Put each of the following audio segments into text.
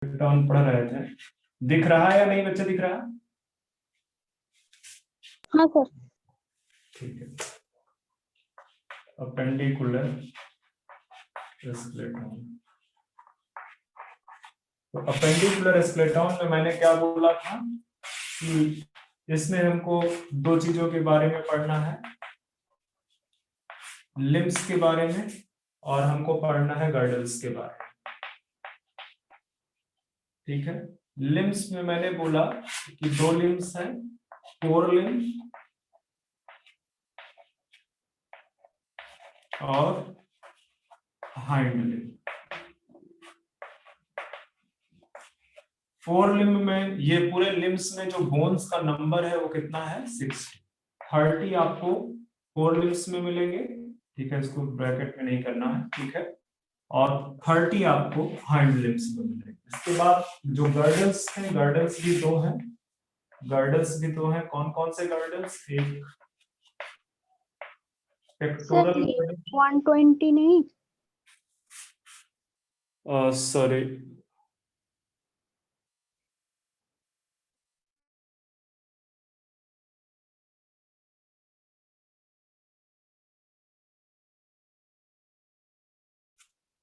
Turn पढ़ रहे थे, दिख रहा है या नहीं बच्चे, दिख रहा है? हाँ सर। ठीक है। अपेंडिकुलर स्केलेटन, तो अपेंडिकुलर स्केलेटन में मैंने क्या बोला था कि इसमें हमको दो चीजों के बारे में पढ़ना है, लिम्स के बारे में और हमको पढ़ना है गर्डल्स के बारे में। ठीक है, लिम्स में मैंने बोला कि दो लिम्स हैं, फोर लिम्स और हाइंड लिम्स। फोर लिम्ब में ये पूरे लिम्स में जो बोन्स का नंबर है वो कितना है, 60। 30 आपको फोर लिम्स में मिलेंगे, ठीक है, इसको ब्रैकेट में नहीं करना है, ठीक है, और 30 आपको हाइंड लिम्स में मिलेंगे। इसके बाद जो गर्डल्स हैं, गर्डल्स भी दो हैं, गर्डल्स भी दो हैं। कौन कौन से गर्डल्स? एक पेक्टोरल, 120 नहीं, सॉरी,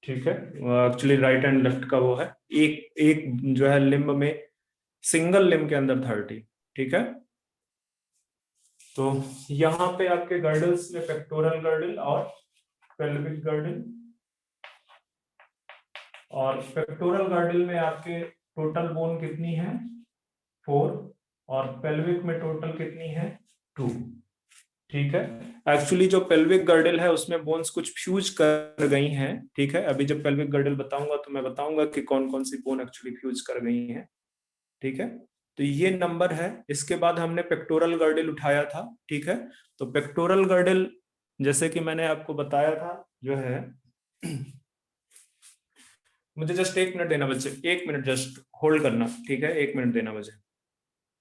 ठीक है, एक्चुअली राइट एंड लेफ्ट का वो है, एक एक जो है लिम्ब में, सिंगल लिम्ब के अंदर 30, ठीक है। तो यहाँ पे आपके गर्डल्स में पेक्टोरल गर्डल और पेल्विक गर्डल, और पेक्टोरल गर्डल में आपके टोटल बोन कितनी है, 4, और पेल्विक में टोटल कितनी है, 2, ठीक है। एक्चुअली जो पेल्विक गर्डल है उसमें बोन्स कुछ फ्यूज कर गई हैं, ठीक है। अभी जब पेल्विक गर्डल बताऊंगा तो मैं बताऊंगा कि कौन कौन सी बोन एक्चुअली फ्यूज कर गई हैं, ठीक है। तो ये नंबर है। इसके बाद हमने पेक्टोरल गर्डल उठाया था, ठीक है। तो पेक्टोरल गर्डल जैसे कि मैंने आपको बताया था जो है मुझे जस्ट 1 मिनट देना बच्चे, 1 मिनट जस्ट होल्ड करना, ठीक है, 1 मिनट देना मुझे,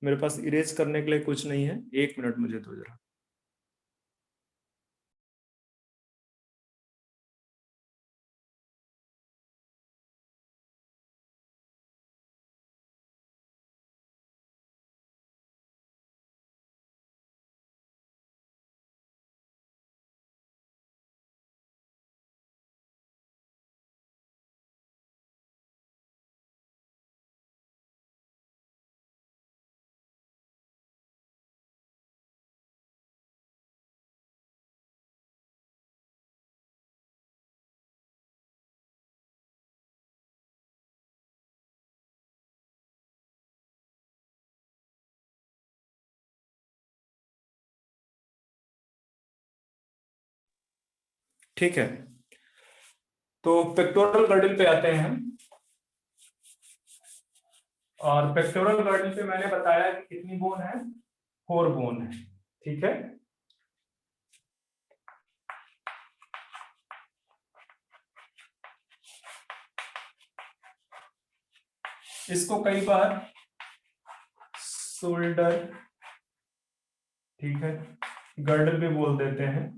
मेरे पास इरेज करने के लिए कुछ नहीं है, 1 मिनट मुझे दो जरा। ठीक है, तो पेक्टोरल गर्डल पे आते हैं हम, और पेक्टोरल गर्डल पे मैंने बताया कि कितनी बोन है, 4 बोन है, ठीक है। इसको कई बार शोल्डर, ठीक है, गर्डल भी बोल देते हैं,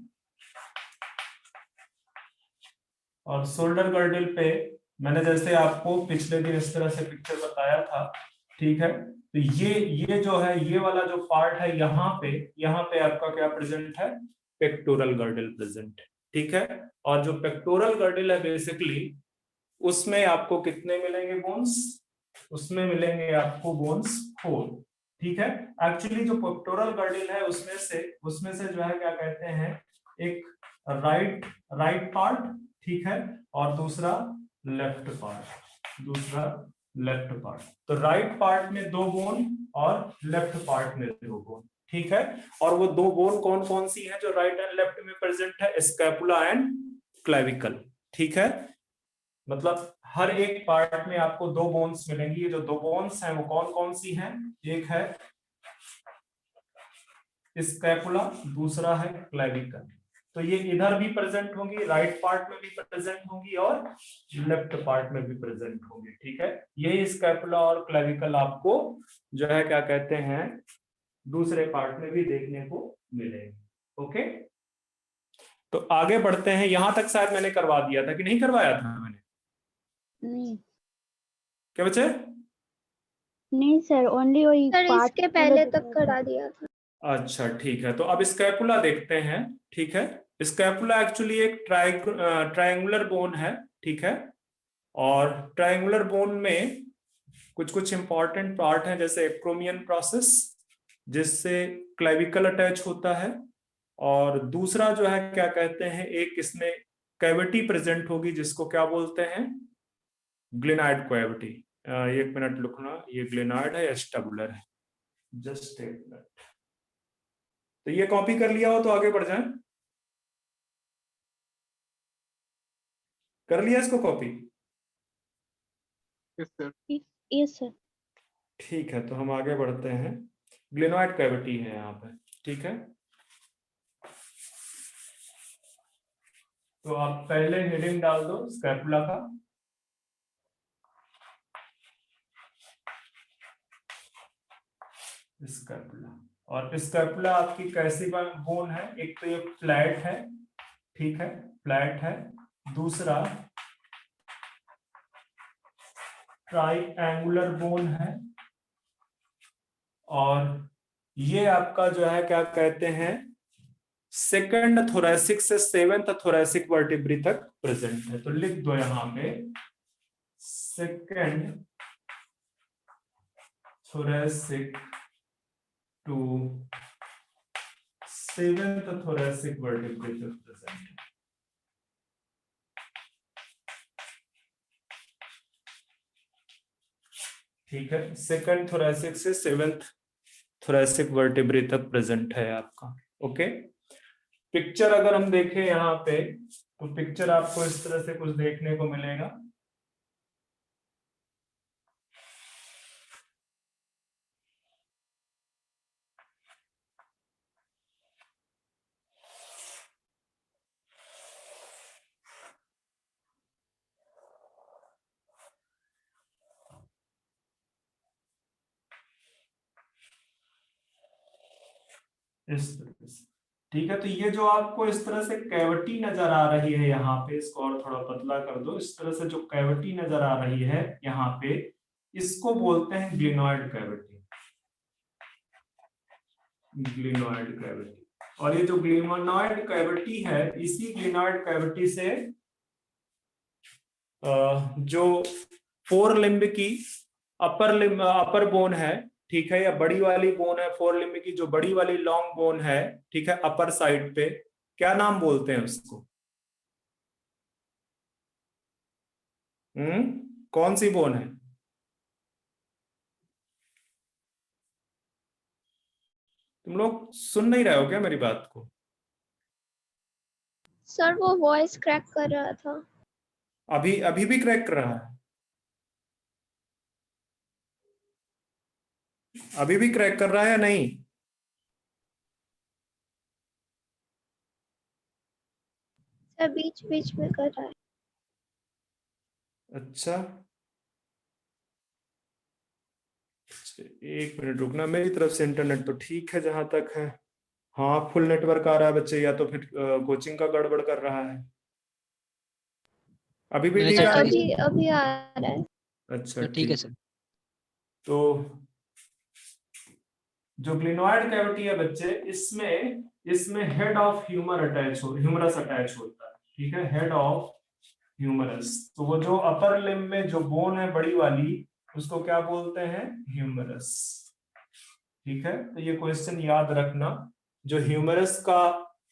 और शोल्डर गर्डल पे मैंने जैसे आपको पिछले दिन इस तरह से पिक्चर बताया था, ठीक है। तो ये जो है, ये वाला जो पार्ट है यहाँ पे आपका क्या प्रेजेंट है, पेक्टोरल गर्डल प्रेजेंट, ठीक है। और जो पेक्टोरल गर्डल है बेसिकली उसमें आपको कितने मिलेंगे बोन्स, उसमें मिलेंगे आपको बोन्स 4, ठीक है। एक्चुअली जो पेक्टोरल गर्डल है उसमें से जो है क्या कहते हैं, एक राइट राइट पार्ट, ठीक है, और दूसरा लेफ्ट पार्ट, दूसरा लेफ्ट पार्ट। तो राइट पार्ट में 2 बोन और लेफ्ट पार्ट में 2 बोन, ठीक है। और वो 2 बोन कौन कौन सी है जो राइट एंड लेफ्ट में प्रेजेंट है, स्कैपुला एंड क्लेविकल, ठीक है। मतलब हर एक पार्ट में आपको 2 बोन्स मिलेंगी। ये जो 2 बोन्स हैं वो कौन कौन सी हैं, एक है स्कैपुला, दूसरा है क्लेविकल। तो ये इधर भी प्रेजेंट होंगी, राइट पार्ट में भी प्रेजेंट होंगी और लेफ्ट पार्ट में भी प्रेजेंट होंगी, ठीक है। यही स्कैपुला और क्लेविकल आपको जो है क्या कहते हैं, दूसरे पार्ट में भी देखने को मिलेंगे, ओके। तो आगे बढ़ते हैं, यहां तक शायद मैंने करवा दिया था कि नहीं करवाया था मैंने? नहीं। क्या बचे? नहीं सर, ओनली वही सर पार्ट इसके पहले तक करा दिया था। अच्छा ठीक है, तो अब स्कैपुला देखते हैं। ठीक है, स्कैपुला एक्चुअली एक ट्रायंगुलर बोन है। ठीक है, और ट्रायंगुलर बोन में कुछ कुछ इंपॉर्टेंट पार्ट हैं, जैसे एक्रोमियन प्रोसेस जिससे क्लेविकल अटैच होता है, और दूसरा जो है क्या कहते हैं, एक इसमें कैविटी प्रेजेंट होगी जिसको क्या बोलते हैं, ग्लिनाइड कैविटी। एक मिनट लिखना, ये ग्लिनाइड है या स्टबुलर है, जस्ट एक मिनट। तो ये कॉपी कर लिया हो तो आगे बढ़ जाएं। कर लिया इसको कॉपी? Yes sir. ठीक है, तो हम आगे बढ़ते हैं। ग्लिनॉइड कैविटी है यहाँ पे। ठीक है, तो आप पहले हेडिंग डाल दो स्कैपुला का। स्कैपुला, और स्कैपुला आपकी कैसी बोन है? एक तो ये फ्लैट है, ठीक है, फ्लैट है। दूसरा ट्राइएंगुलर बोन है, और ये आपका जो है क्या कहते हैं, सेकंड थोरैसिक से सेवेंथ थोरैसिक वर्टिब्री तक प्रेजेंट है। तो लिख दो यहां पे second thoracic to seventh thoracic vertebrae तक प्रेजेंट है। ठीक है, सेकंड थोरैसिक से सेवेंथ थोरैसिक वर्टिब्रे तक प्रेजेंट है आपका। ओके, पिक्चर अगर हम देखें यहाँ पे, तो पिक्चर आपको इस तरह से कुछ देखने को मिलेगा। इस तरह से, ठीक है। तो ये जो आपको इस तरह से कैविटी नजर आ रही है यहाँ पे, इसको और थोड़ा पतला कर दो। इस तरह से जो कैविटी नजर आ रही है यहाँ पे, इसको बोलते हैं ग्लिनॉइड कैविटी। ग्लिनॉइड कैविटी, और ये जो ग्लिनॉइड कैविटी है, इसी ग्लिनॉइड कैविटी से जो फोर लिम्ब की अपर बोन है, ठीक है, या बड़ी वाली बोन है, फोर लिम्ब की जो बड़ी वाली लॉन्ग बोन है, ठीक है, अपर साइड पे, क्या नाम बोलते हैं उसको? कौन सी बोन है? तुम लोग सुन नहीं रहे हो क्या मेरी बात को? सर वो वॉइस क्रैक कर रहा था। अभी अभी भी क्रैक कर रहा है? अभी भी क्रैक कर रहा है या नहीं? सर बीच बीच में कर रहा है। अच्छा, एक मिनट रुकना, मेरी तरफ से इंटरनेट तो ठीक है जहां तक है। हाँ, फुल नेटवर्क आ रहा है बच्चे, या तो फिर कोचिंग का गड़बड़ कर रहा है। अभी भी नहीं ठीक सर, आ सर रही है? अभी आ रहा है। अच्छा तो ठीक है सर। तो जो ग्लिनॉइड कैविटी है बच्चे, इसमें इसमें हेड ऑफ ह्यूमरस अटैच होता है। ठीक है, हेड ऑफ ह्यूमरस। तो वो जो अपर लिम्ब में जो बोन है बड़ी वाली, उसको क्या बोलते हैं? ह्यूमरस। ठीक है, तो ये क्वेश्चन याद रखना। जो ह्यूमरस का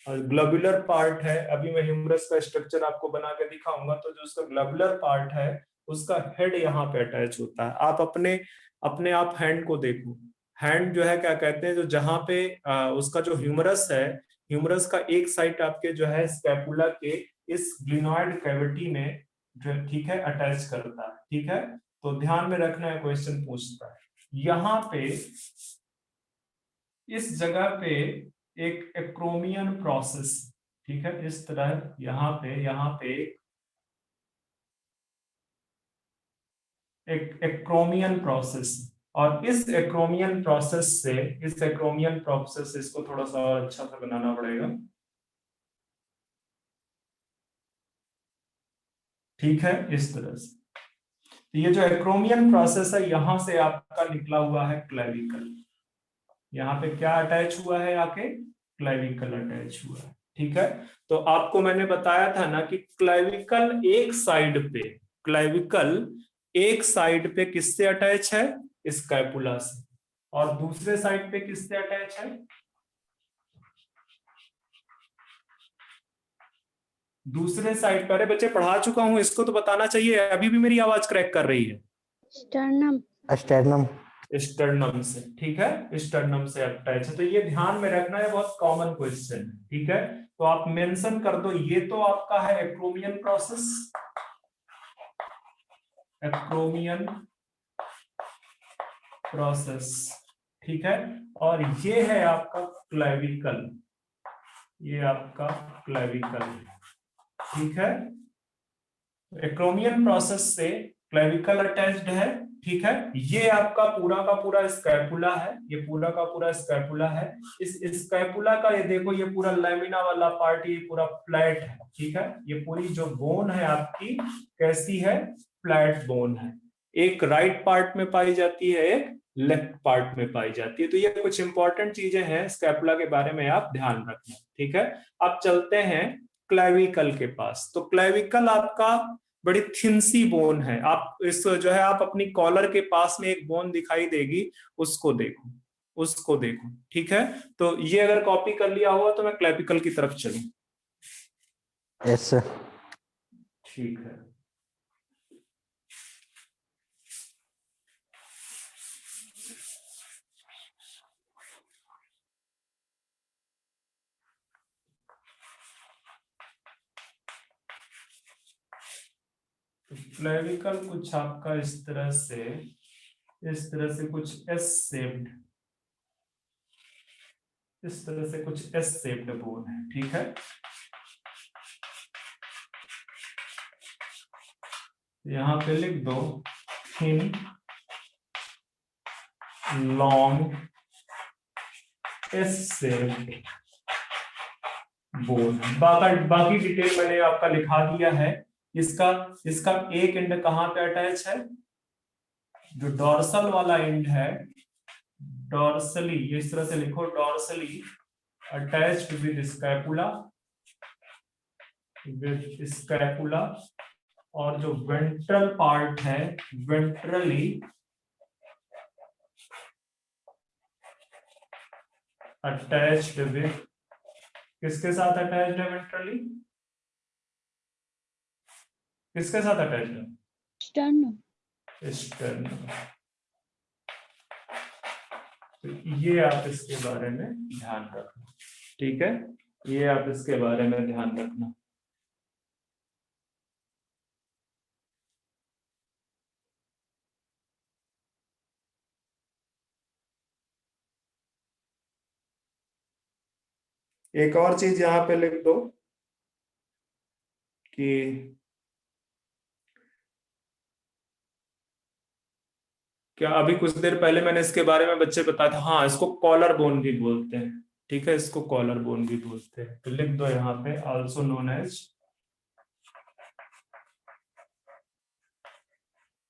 ग्लोबुलर पार्ट है, अभी मैं ह्यूमरस का स्ट्रक्चर आपको बना के दिखाऊंगा, तो जो उसका ग्लोबुलर पार्ट है, उसका हेड यहाँ पे अटैच होता है। आप अपने अपने आप हैंड को देखो, हैंड जो है क्या कहते हैं, जो जहां पे उसका जो ह्यूमरस है, ह्यूमरस का एक साइड आपके जो है स्कैपुला के इस ग्लिनॉइड कैविटी में जो, ठीक है, अटैच करता है। ठीक है, तो ध्यान में रखना है, क्वेश्चन पूछता है यहाँ पे, इस जगह पे एक एक्रोमियन प्रोसेस, ठीक है, इस तरह यहाँ पे एक एक्रोमियन प्रोसेस, और इस एक्रोमियन प्रोसेस इसको थोड़ा सा और अच्छा सा बनाना पड़ेगा। ठीक है, इस तरह से। तो ये जो एक्रोमियन प्रोसेस है यहां से आपका निकला हुआ है क्लेविकल। यहाँ पे क्या अटैच हुआ है, आके क्लेविकल अटैच हुआ है। ठीक है, तो आपको मैंने बताया था ना कि क्लेविकल एक साइड पे किससे अटैच है, स्कैपुला से, और दूसरे साइड पे किससे अटैच है, दूसरे साइड पर। अरे बच्चे पढ़ा चुका हूं, इसको तो बताना चाहिए, अभी भी मेरी आवाज क्रैक कर रही है। स्टर्नम। स्टेरनम। स्टर्नम से, ठीक है, स्टर्नम से अटैच है। तो ये ध्यान में रखना है, बहुत कॉमन क्वेश्चन है। ठीक है, तो आप मेंशन कर दो, ये तो आपका है एक्रोमियन प्रोसेस, एक्रोमियन प्रोसेस। ठीक है, और ये है आपका क्लेविकल, ये आपका क्लेविकल। ठीक है, एक्रोमियन प्रोसेस से क्लेविकल अटैच्ड है। ठीक है, ये आपका पूरा का पूरा स्कैपुला है, ये पूरा का पूरा स्कैपुला है। इस स्कैपुला का ये देखो, ये पूरा लैमिना वाला पार्ट, ये पूरा फ्लैट है। ठीक है, ये पूरी जो बोन है आपकी कैसी है, फ्लैट बोन है। एक राइट पार्ट में पाई जाती है, एक लेफ्ट पार्ट में पाई जाती है। तो ये कुछ इंपॉर्टेंट चीजें हैं स्कैपुला के बारे में, आप ध्यान रखना। ठीक है, अब चलते हैं क्लेविकल के पास। तो क्लेविकल आपका बड़ी थिन सी बोन है। आप इस जो है, आप अपनी कॉलर के पास में एक बोन दिखाई देगी, उसको देखो, उसको देखो। ठीक है, तो ये अगर कॉपी कर लिया हुआ तो मैं क्लेविकल की तरफ चलूं। Yes sir. ठीक है, क्लेविकल कुछ आपका इस तरह से कुछ एस शेप्ड, इस तरह से कुछ एस शेप्ड बोन है। ठीक है, यहां पे लिख दो thin long S shaped bone. बाकी डिटेल मैंने आपका लिखा दिया है। इसका इसका एक एंड कहां पे अटैच है, जो डॉर्सल वाला एंड है, डॉर्सली, इस तरह से लिखो, डॉर्सली अटैच्ड विद स्कैपुला, और जो वेंट्रल पार्ट है, वेंट्रली अटैच्ड विद, किसके साथ अटैच्ड है वेंट्रली, किसके साथ अटैच्ड है, स्टर्नम। स्टर्नम। तो ये आप इसके बारे में ध्यान रखना। ठीक है, ये आप इसके बारे में ध्यान रखना। एक और चीज यहां पे लिख दो कि क्या अभी कुछ देर पहले मैंने इसके बारे में बच्चे बताया था, हाँ, इसको कॉलर बोन भी बोलते हैं। ठीक है, इसको कॉलर बोन भी बोलते हैं। तो लिख दो यहाँ पे, also known as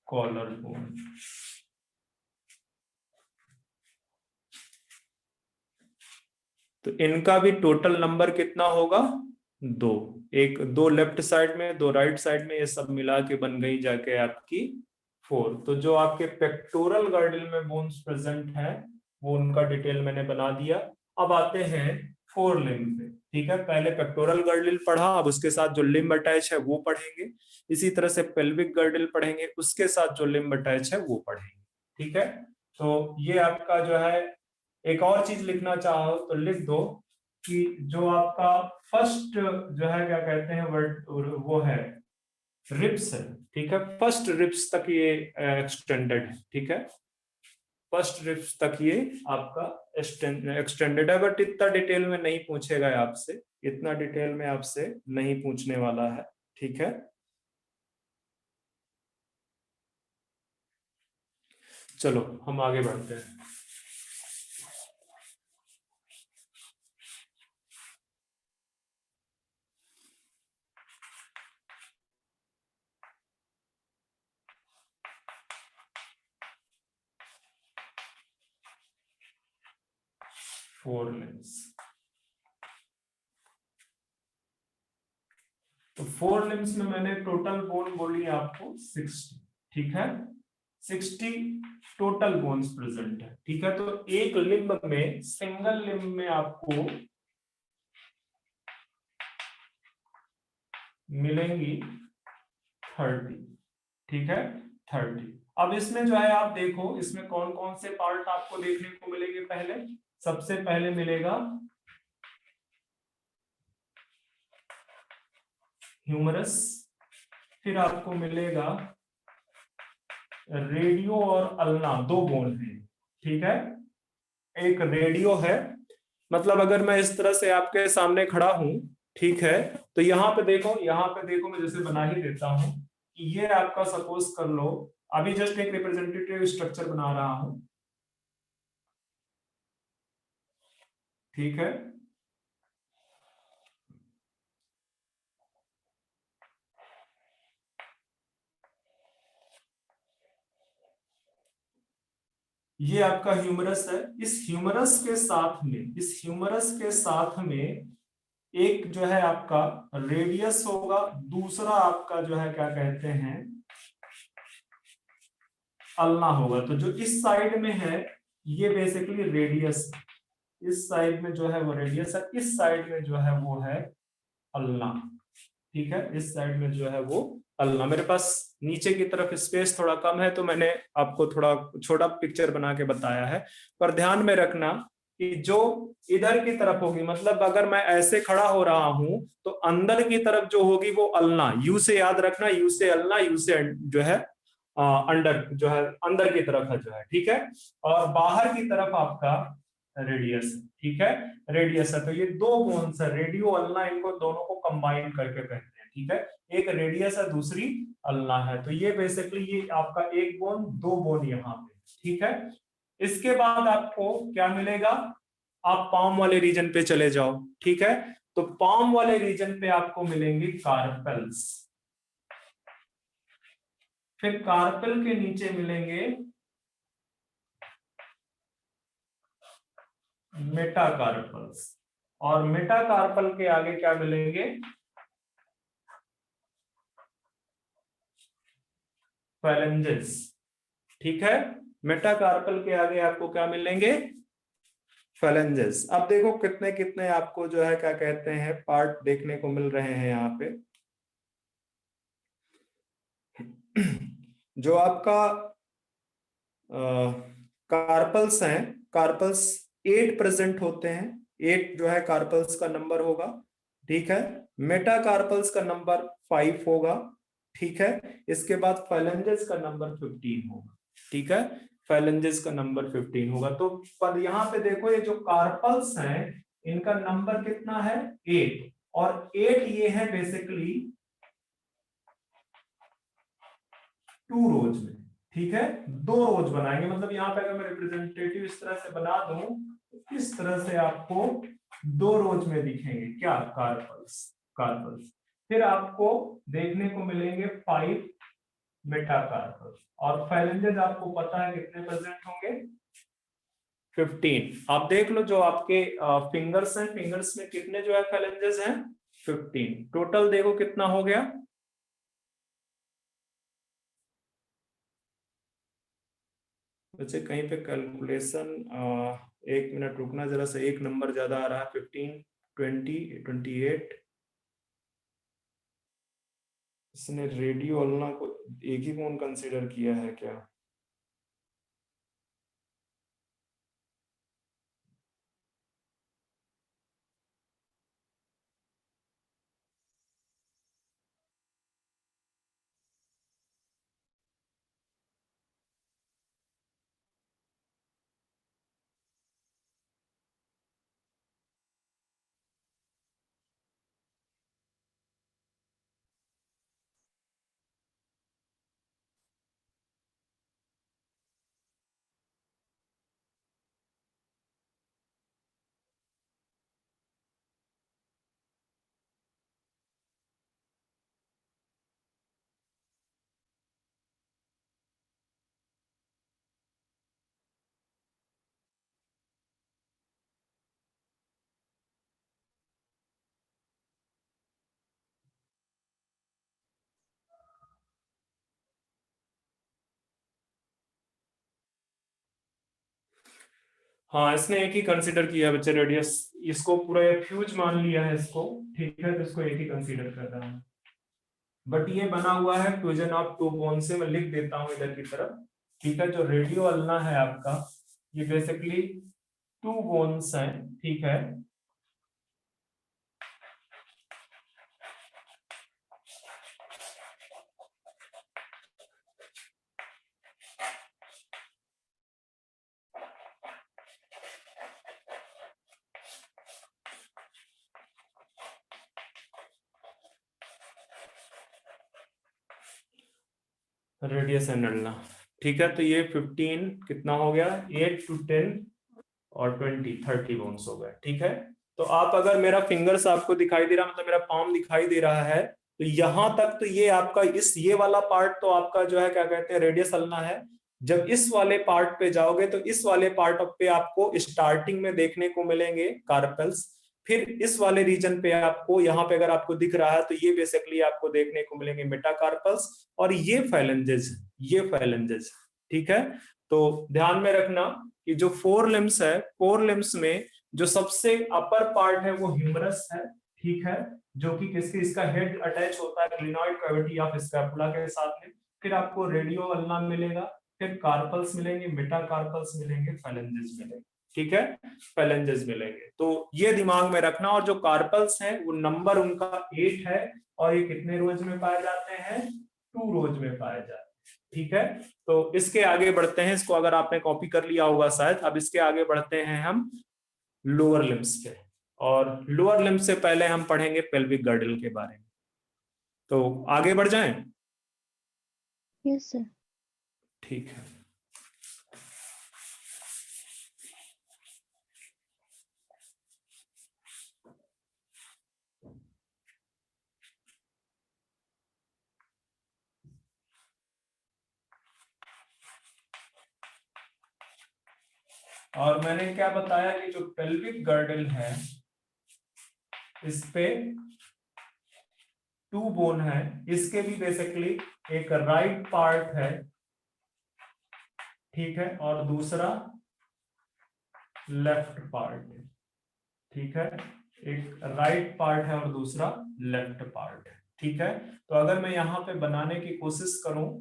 collar bone. तो इनका भी टोटल नंबर कितना होगा, दो। एक, दो लेफ्ट साइड में, दो राइट साइड में, ये सब मिला के बन गई जाके आपकी 4। तो जो आपके पेक्टोरल गर्डल में बोन्स प्रेजेंट है, वो उनका डिटेल मैंने बना दिया। अब आते हैं फोर लिम्ब पे। ठीक है, पहले पेक्टोरल गर्डल पढ़ा, अब उसके साथ जो लिम्ब अटैच है वो पढ़ेंगे। इसी तरह से पेल्विक गर्डल पढ़ेंगे, उसके साथ जो लिम्ब अटैच है वो पढ़ेंगे। ठीक है, तो ये आपका जो है, एक और चीज लिखना चाहो तो लिख दो कि जो आपका फर्स्ट जो है, क्या कहते हैं वर्ड, वो है रिब्स है। ठीक है, फर्स्ट रिब्स तक ये एक्सटेंडेड है। ठीक है, फर्स्ट रिब्स तक ये आपका एक्सटेंडेड है, बट इतना डिटेल में नहीं पूछेगा आपसे, इतना डिटेल में आपसे नहीं पूछने वाला है। ठीक है, चलो हम आगे बढ़ते हैं। 4 लिम्स। तो 4 लिम्स में मैंने टोटल बोन बोली आपको 60, ठीक है, 60 टोटल बोन्स प्रेजेंट है, ठीक है। तो एक लिम्ब में, सिंगल लिम्ब में आपको मिलेंगी 30, ठीक है, 30। अब इसमें जो है आप देखो, इसमें कौन कौन से पार्ट आपको देखने को मिलेंगे। पहले, सबसे पहले मिलेगा ह्यूमरस, फिर आपको मिलेगा रेडियो और अल्ना, 2 बोन है, ठीक है। एक रेडियो है, मतलब अगर मैं इस तरह से आपके सामने खड़ा हूं, ठीक है, तो यहाँ पे देखो, यहाँ पे देखो, मैं जैसे बना ही देता हूं कि ये आपका, सपोज कर लो, अभी जस्ट एक रिप्रेजेंटेटिव स्ट्रक्चर बना रहा हूं, ठीक है। ये आपका ह्यूमरस है। इस ह्यूमरस के साथ में, इस ह्यूमरस के साथ में एक जो है आपका रेडियस होगा, दूसरा आपका जो है क्या कहते हैं, अल्ना होगा। तो जो इस साइड में है ये बेसिकली रेडियस, इस साइड में जो है वो रेडियस है, इस साइड में जो है वो है अल्ना, ठीक है। इस साइड में जो है वो अल्ना। मेरे पास नीचे की तरफ स्पेस थोड़ा कम है, तो मैंने आपको थोड़ा छोटा पिक्चर बना के बताया है। पर ध्यान में रखना कि जो इधर की तरफ होगी, मतलब अगर मैं ऐसे खड़ा हो रहा हूं, तो अंदर की तरफ जो होगी वो अल्ना, यू से याद रखना, यू से अल्ना, यू से जो है अंडर, जो है अंदर की तरफ है, जो है, ठीक है। और बाहर की तरफ आपका रेडियस, ठीक है, रेडियस है। तो ये 2 बोन्स है, रेडियो अल्ना, इनको दोनों को कंबाइन करके कहते हैं, ठीक है। एक रेडियस है, दूसरी अल्ना है। तो ये बेसिकली ये आपका एक बोन, 2 बोन यहाँ पे, ठीक है। इसके बाद आपको क्या मिलेगा, आप पाम वाले रीजन पे चले जाओ, ठीक है। तो पाम वाले रीजन पे आपको मिलेंगे कार्पल्स, फिर कार्पल के नीचे मिलेंगे मेटाकार्पल्स, और मेटाकार्पल के आगे क्या मिलेंगे, फेलेंजेस, ठीक है। मेटाकार्पल के आगे आपको क्या मिलेंगे, फेलेंजेस। अब देखो कितने कितने आपको जो है क्या कहते हैं पार्ट देखने को मिल रहे हैं यहाँ पे। जो आपका कार्पल्स हैं, कार्पल्स 8 प्रेजेंट होते हैं, 8 जो है कार्पल्स का नंबर होगा, ठीक है। मेटाकार्पल्स का नंबर 5 होगा, ठीक है। इसके बाद फाइलेंजेस का नंबर 15 होगा, ठीक है। फाइलेंजेस का नंबर 15 होगा। तो पर यहाँ पे देखो, ये जो कार्पल्स हैं इनका नंबर कितना है, 8, और 8 ये है बेसिकली 2 रोज में, ठीक है। 2 रोज बनाएंगे, मतलब यहाँ पे अगर मैं रिप्रेजेंटेटिव इस तरह से बना दूं, तो इस तरह से आपको 2 रोज में दिखेंगे क्या, कार्पल्स, कार्पल्स। फिर आपको देखने को मिलेंगे 5 मेटाकार्पल्स, और फाइलेंजेस आपको पता है कितने प्रेजेंट होंगे, 15। आप देख लो जो आपके फिंगर्स हैं, फिंगर्स में कितने जो है फाइलेंजेस हैं, 15। टोटल देखो कितना हो गया, वैसे कहीं पे कैलकुलेशन, 1 मिनट रुकना जरा सा, एक नंबर ज्यादा आ रहा है, 15, 20, 28। इसने रेडियो अल्ना को एक ही फोन कंसीडर किया है क्या। हाँ, इसने एक ही कंसीडर किया है बच्चे रेडियस, इसको पूरा एक फ्यूज मान लिया है इसको, ठीक है, तो इसको एक ही कंसीडर कर रहा है। बट ये बना हुआ है फ्यूजन ऑफ टू बोन से, मैं लिख देता हूं इधर की तरफ, ठीक है। जो रेडियो अल्ना है आपका, ये बेसिकली टू बोन्स हैं, ठीक है। रेडियस एंड अल्ना, ठीक है। तो ये 15 कितना हो गया, 8 to 10 और 20 30 बोन्स हो गए, ठीक है। तो आप अगर मेरा फिंगर्स आपको दिखाई दे रहा, मतलब मेरा पाम दिखाई दे रहा है, तो यहां तक तो ये आपका ये वाला पार्ट तो आपका जो है क्या कहते हैं रेडियस अल्ना है। जब इस वाले पार्ट पे जाओगे तो इस वाले पार्ट पे आपको स्टार्टिंग में देखने को मिलेंगे कार्पल्स, फिर इस वाले रीजन पे आपको, यहाँ पे अगर आपको दिख रहा है तो ये बेसिकली आपको देखने को मिलेंगे मेटाकार्पल्स, और ये फाइलेंजेस, ठीक है। तो ध्यान में रखना कि जो फोर लिम्स है, फोर लिम्स में जो सबसे अपर पार्ट है वो ह्यूमरस है, ठीक है, जो कि किसके, इसका हेड अटैच होता है ग्लिनॉइड कैविटी ऑफ स्कैपुला के साथ में। फिर आपको रेडियो अल्ना मिलेगा, फिर कार्पल्स मिलेंगे, मेटाकार्पल्स मिलेंगे, फाइलेंजेस मिलेंगे, ठीक है, फाइलेंजेस मिलेंगे। तो ये दिमाग में रखना। और जो कार्पल्स हैं वो नंबर उनका 8 है, और ये कितने रोज में पाए जाते हैं, 2 रोज में पाए जाते हैं, ठीक है। तो इसके आगे बढ़ते हैं, इसको अगर आपने कॉपी कर लिया होगा शायद। अब इसके आगे बढ़ते हैं हम लोअर लिम्स पे, और लोअर लिम्स से पहले हम पढ़ेंगे पेल्विक गर्डल के बारे में। तो आगे बढ़ जाएं, यस सर। ठीक है। और मैंने क्या बताया कि जो पेल्विक गर्डल है इस पे 2 बोन है, इसके भी बेसिकली एक राइट पार्ट है, ठीक है, और दूसरा लेफ्ट पार्ट है, ठीक है। एक राइट पार्ट है और दूसरा लेफ्ट पार्ट है, ठीक है। तो अगर मैं यहां पे बनाने की कोशिश करूं,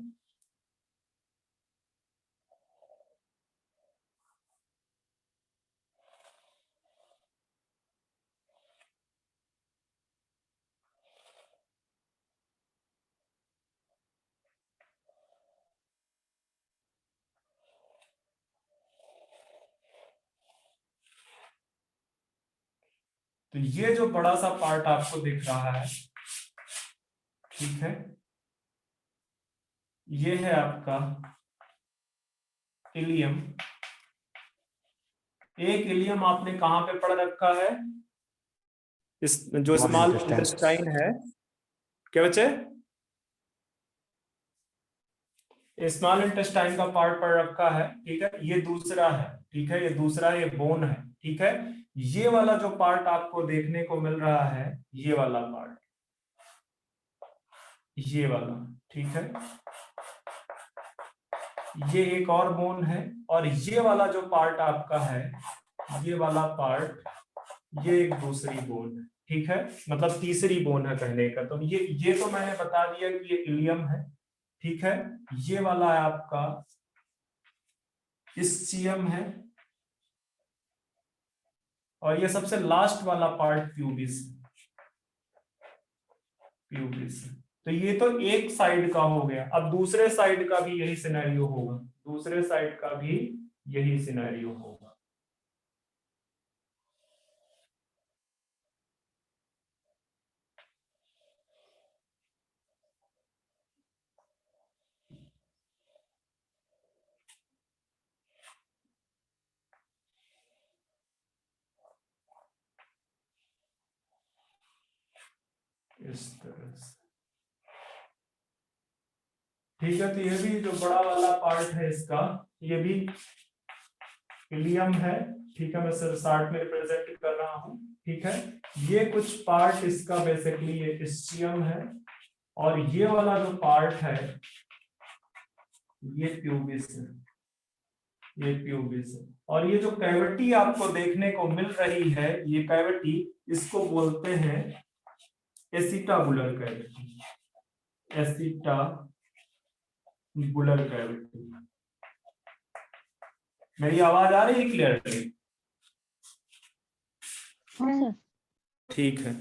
तो ये जो बड़ा सा पार्ट आपको दिख रहा है, ठीक है, ये है आपका इलियम। एक इलियम आपने कहां पे पढ़ रखा है, इस जो Small स्मॉल intestine। इंटेस्टाइन है, क्या बच्चे, स्मॉल इंटेस्टाइन का पार्ट पढ़ रखा है, ठीक है। ये दूसरा है, ठीक है, ये दूसरा, ये बोन है, ठीक है। ये वाला जो पार्ट आपको देखने को मिल रहा है, ये वाला पार्ट, ये वाला, ठीक है, ये एक और बोन है। और ये वाला जो पार्ट आपका है, ये वाला पार्ट, ये एक दूसरी बोन है, ठीक है, मतलब तीसरी बोन है कहने का। तो ये तो मैंने बता दिया कि ये इलियम है, ठीक है। ये वाला है आपका इस्चियम है, और ये सबसे लास्ट वाला पार्ट प्यूबिस, प्यूबिस। तो ये तो एक साइड का हो गया। अब दूसरे साइड का भी यही सिनेरियो होगा, दूसरे साइड का भी यही सिनेरियो होगा। इस तरह से, ठीक है। तो ये भी जो बड़ा वाला पार्ट है इसका, ये भी इलियम है, ठीक है, मैं सिर्फ शार्ट में रिप्रेजेंट कर रहा हूं, ठीक है। ये कुछ पार्ट इसका बेसिकली ये इस्चियम है, और ये वाला जो पार्ट है ये प्यूबिस है, ये प्यूबिस है। और ये जो कैविटी आपको देखने को मिल रही है, ये कैविटी, इसको बोलते हैं एसिटाबुलर कैविटी। Acetabular cavity. मेरी आवाज आ रही है क्लियरली? हाँ सर। ठीक है।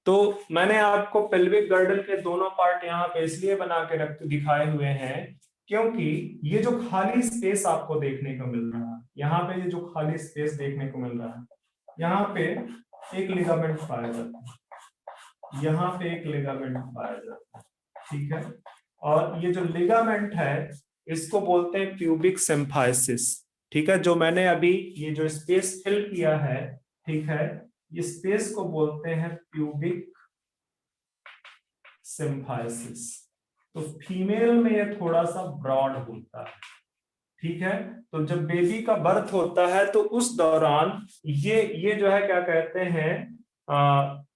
तो मैंने आपको पेल्विक गर्डल के दोनों पार्ट यहाँ पे इसलिए बना के रख दिखाए हुए हैं क्योंकि ये जो खाली स्पेस आपको देखने को मिल रहा है, यहाँ पे ये जो खाली स्पेस देखने को मिल रहा है, यहाँ पे एक लिगामेंट पाया जाता है, यहाँ पे एक लिगामेंट पाया जाता है, ठीक है। और ये जो लिगामेंट है इसको बोलते हैं प्यूबिक सिम्फाइसिस, ठीक है। जो मैंने अभी ये जो स्पेस फिल किया है, ठीक है, इस स्पेस को बोलते हैं प्यूबिक सिम्फाइसिस। तो फीमेल में ये थोड़ा सा ब्रॉड होता है, ठीक है। तो जब बेबी का बर्थ होता है तो उस दौरान ये जो है क्या कहते हैं,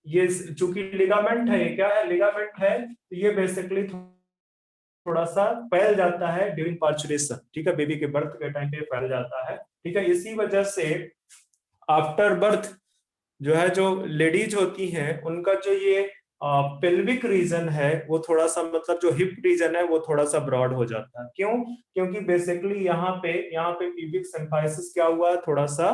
ये चूंकि लिगामेंट है, ये क्या है, लिगामेंट है, तो ये बेसिकली थोड़ा सा फैल जाता है ड्यूरिंग पार्चुरेशन, ठीक है। बेबी के बर्थ के टाइम पे फैल जाता है, ठीक है। इसी वजह से आफ्टर बर्थ जो है, जो लेडीज होती हैं, उनका जो ये पेल्विक रीजन है वो थोड़ा सा, मतलब जो हिप रीजन है वो थोड़ा सा ब्रॉड हो जाता है। क्यों? क्योंकि बेसिकली यहाँ पे प्यूबिक सिम्फाइसिस क्या हुआ है, थोड़ा सा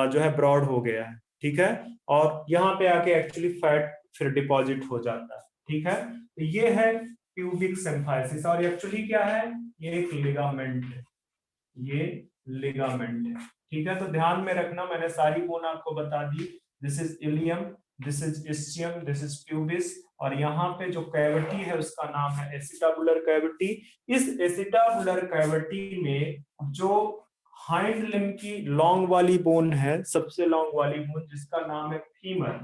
जो है ब्रॉड हो गया है, ठीक है। और यहाँ पे आके एक्चुअली फैट फिर डिपॉजिट हो जाता है, ठीक है। तो ये है प्यूबिक सिम्फाइसिस। और एक्चुअली क्या है, ये एक लिगामेंट है, ये लिगामेंट है, ठीक है। तो ध्यान में रखना, मैंने सारी बोन आपको बता दी। This is ilium, this is ischium, this is pubis, और यहाँ पे जो कैविटी है उसका नाम है एसिटाबुलर कैविटी। इस एसिटाबुलर कैविटी में जो हाइंड लिम्ब की लॉन्ग वाली बोन है, सबसे लॉन्ग वाली बोन जिसका नाम है फीमर,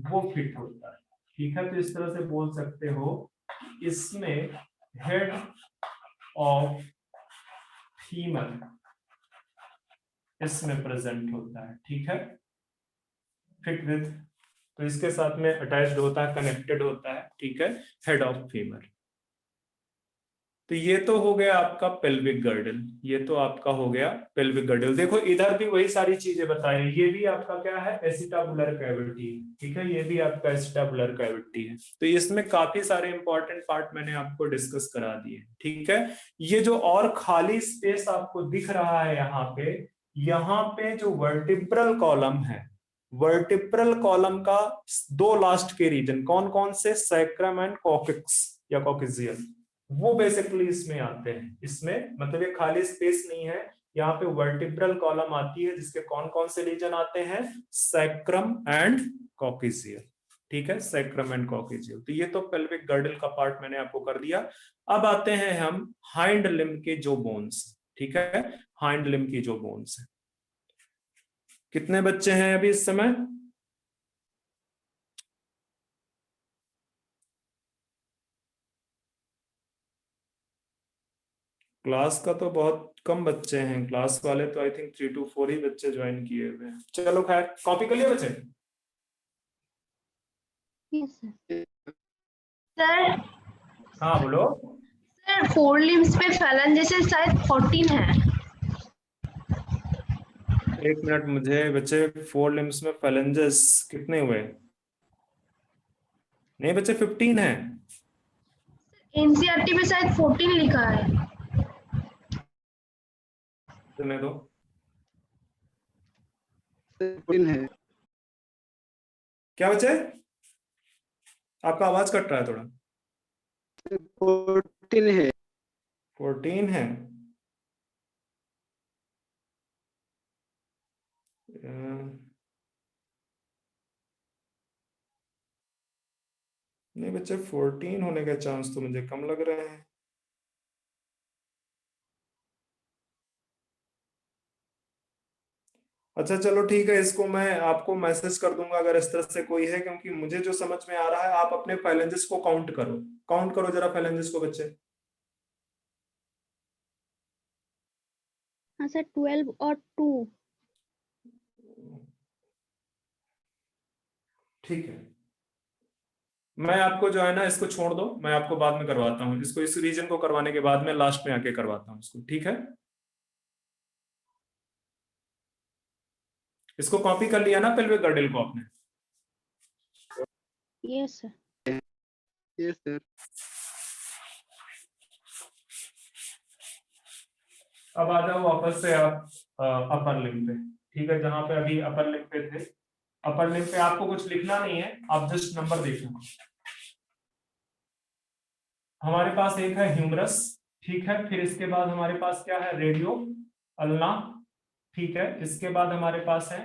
वो फिट होता है, ठीक है। तो इस तरह से बोल सकते हो, इसमें हेड ऑफ फीमर इसमें प्रेजेंट होता है, ठीक है। फिट विद, तो इसके साथ में अटैच्ड होता है, कनेक्टेड होता है, ठीक है, हेड ऑफ फीमर। तो ये तो हो गया आपका पेल्विक गर्डल, ये तो आपका हो गया पेल्विक गर्डल। देखो इधर भी वही सारी चीजें बताई, ये भी आपका क्या है, एसिटाबुलर कैविटी, ठीक है, ये भी आपका एसिटाबुलर कैविटी है। तो इसमें काफी सारे इंपॉर्टेंट पार्ट मैंने आपको डिस्कस करा दिए, ठीक है। ये जो और खाली स्पेस आपको दिख रहा है यहाँ पे जो वर्टिब्रल कॉलम है, वर्टिब्रल कॉलम का दो लास्ट के रीजन कौन कौन से, सैक्रम एंड कॉक्सिक्स या कॉक्सियल, वो बेसिकली इसमें आते हैं। इसमें मतलब ये खाली स्पेस नहीं है, यहाँ पे वर्टिब्रल कॉलम आती है जिसके कौन कौन से रीजन आते हैं, सैक्रम एंड कॉक्सियल, ठीक है, सैक्रम एंड कॉक्सियल। तो ये तो पेल्विक गर्डल का पार्ट मैंने आपको कर दिया। अब आते हैं हम हाइंड लिम्ब के जो बोन्स, ठीक है, हाइंड लिम्ब की जो बोन्स है। कितने बच्चे हैं अभी इस समय? क्लास का तो बहुत कम बच्चे हैं, क्लास वाले तो आई थिंक 3 to 4 ही बच्चे ज्वाइन किए हुए हैं। चलो खैर, कॉपी कर लिए बच्चे? Yes sir. सर हाँ बोलो। सर फोर लिम्स पे फैलन जैसे शायद 14 है। एक मिनट, मुझे बच्चे 4 लिम्स में फैलेंजेस कितने हुए? नहीं बच्चे 15 है। एनसीईआरटी में शायद 14 लिखा है। सुनने दो। 14 है। क्या बच्चे? आपका आवाज कट रहा है थोड़ा। 14 है। 14 है। नहीं बच्चे 14 होने के चांस तो मुझे कम लग रहे हैं। अच्छा चलो ठीक है, इसको मैं आपको मैसेज कर दूंगा अगर इस तरह से कोई है, क्योंकि मुझे जो समझ में आ रहा है, आप अपने फाइलेंजेस को काउंट करो जरा फाइलेंजेस को बच्चे। हाँ सर, 12 और 2। ठीक है, मैं आपको जो है ना, इसको छोड़ दो, मैं आपको बाद में करवाता हूँ इसको, इस रीजन को करवाने के बाद में लास्ट में आके करवाता हूँ इसको, ठीक है। इसको कॉपी कर लिया ना पेल्विक गर्डल को आपने? Yes sir. Yes sir. अब आ जाओ वापस से आप अपर लिम्ब पे, ठीक है, जहां पे अभी अपर लिम्ब पे थे। अपर लिम्ब पे आपको कुछ लिखना नहीं है, आप जस्ट नंबर देखना। हमारे पास एक है ह्यूमरस, ठीक है, फिर इसके बाद हमारे पास क्या है, रेडियो अल्ना, ठीक है, इसके बाद हमारे पास है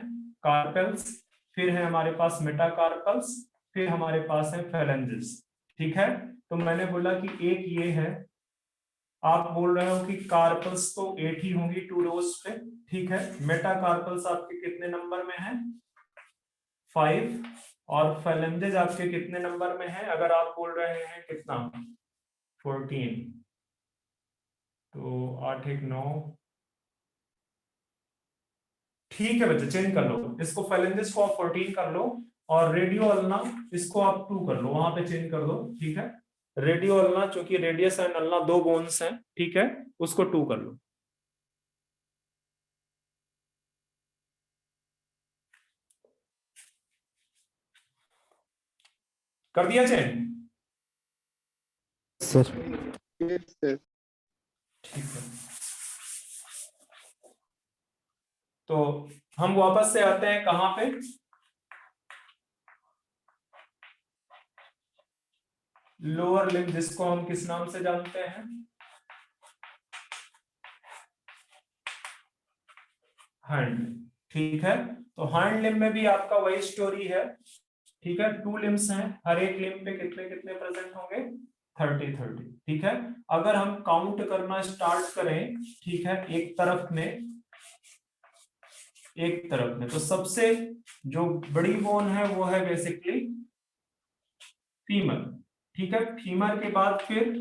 कार्पेल्स, फिर है हमारे पास मेटाकार्पल्स, फिर हमारे पास है फेलेंजेस, ठीक है। तो मैंने बोला कि एक ये है, आप बोल रहे हो कि कार्पल्स तो 8 ही होंगी 2 रोज पे, ठीक है। मेटाकार्पल्स आपके कितने नंबर में है, 5, और फेलेंजेस आपके कितने नंबर में है, अगर आप बोल रहे हैं कितना, 14, तो 8 1 9, ठीक है बच्चे, चेंज कर लो इसको, फेलेंजेस को आप 14 कर लो, और रेडियो अल्ना इसको आप 2 कर लो, वहां पे चेंज कर दो, ठीक है। रेडियो अल्ना, चूंकि रेडियस एंड अल्ना 2 बोन्स हैं, ठीक है, उसको 2 कर लो। कर दिया चेंज? सर। Yes sir. ठीक है, तो हम वापस से आते हैं कहां पे, लोअर लिम्ब, जिसको हम किस नाम से जानते हैं, हैंड, ठीक है। तो हैंड लिम्ब में भी आपका वही स्टोरी है, ठीक है। 2 लिम्ब्स हैं, हर एक लिम्ब पे कितने कितने प्रेजेंट होंगे, 30 30, ठीक है। अगर हम काउंट करना स्टार्ट करें, ठीक है, एक तरफ में, तो सबसे जो बड़ी बोन है वो है बेसिकली फीमर, ठीक है। फीमर के बाद फिर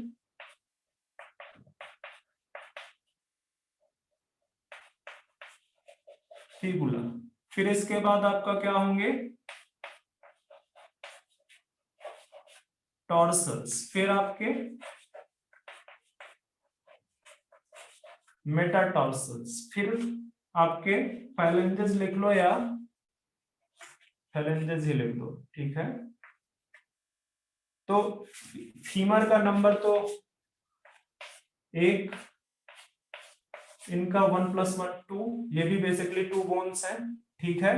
फिबुला, फिर इसके बाद आपका क्या होंगे, टॉर्सल्स, फिर आपके मेटाटॉर्सल्स, फिर आपके फाइलेंजेस लिख लो या फाइलेंजेस ही लिख दो, ठीक है। तो फीमर का नंबर तो 1, इनका 1 + 1 2, ये भी बेसिकली 2 बोन्स हैं, ठीक है।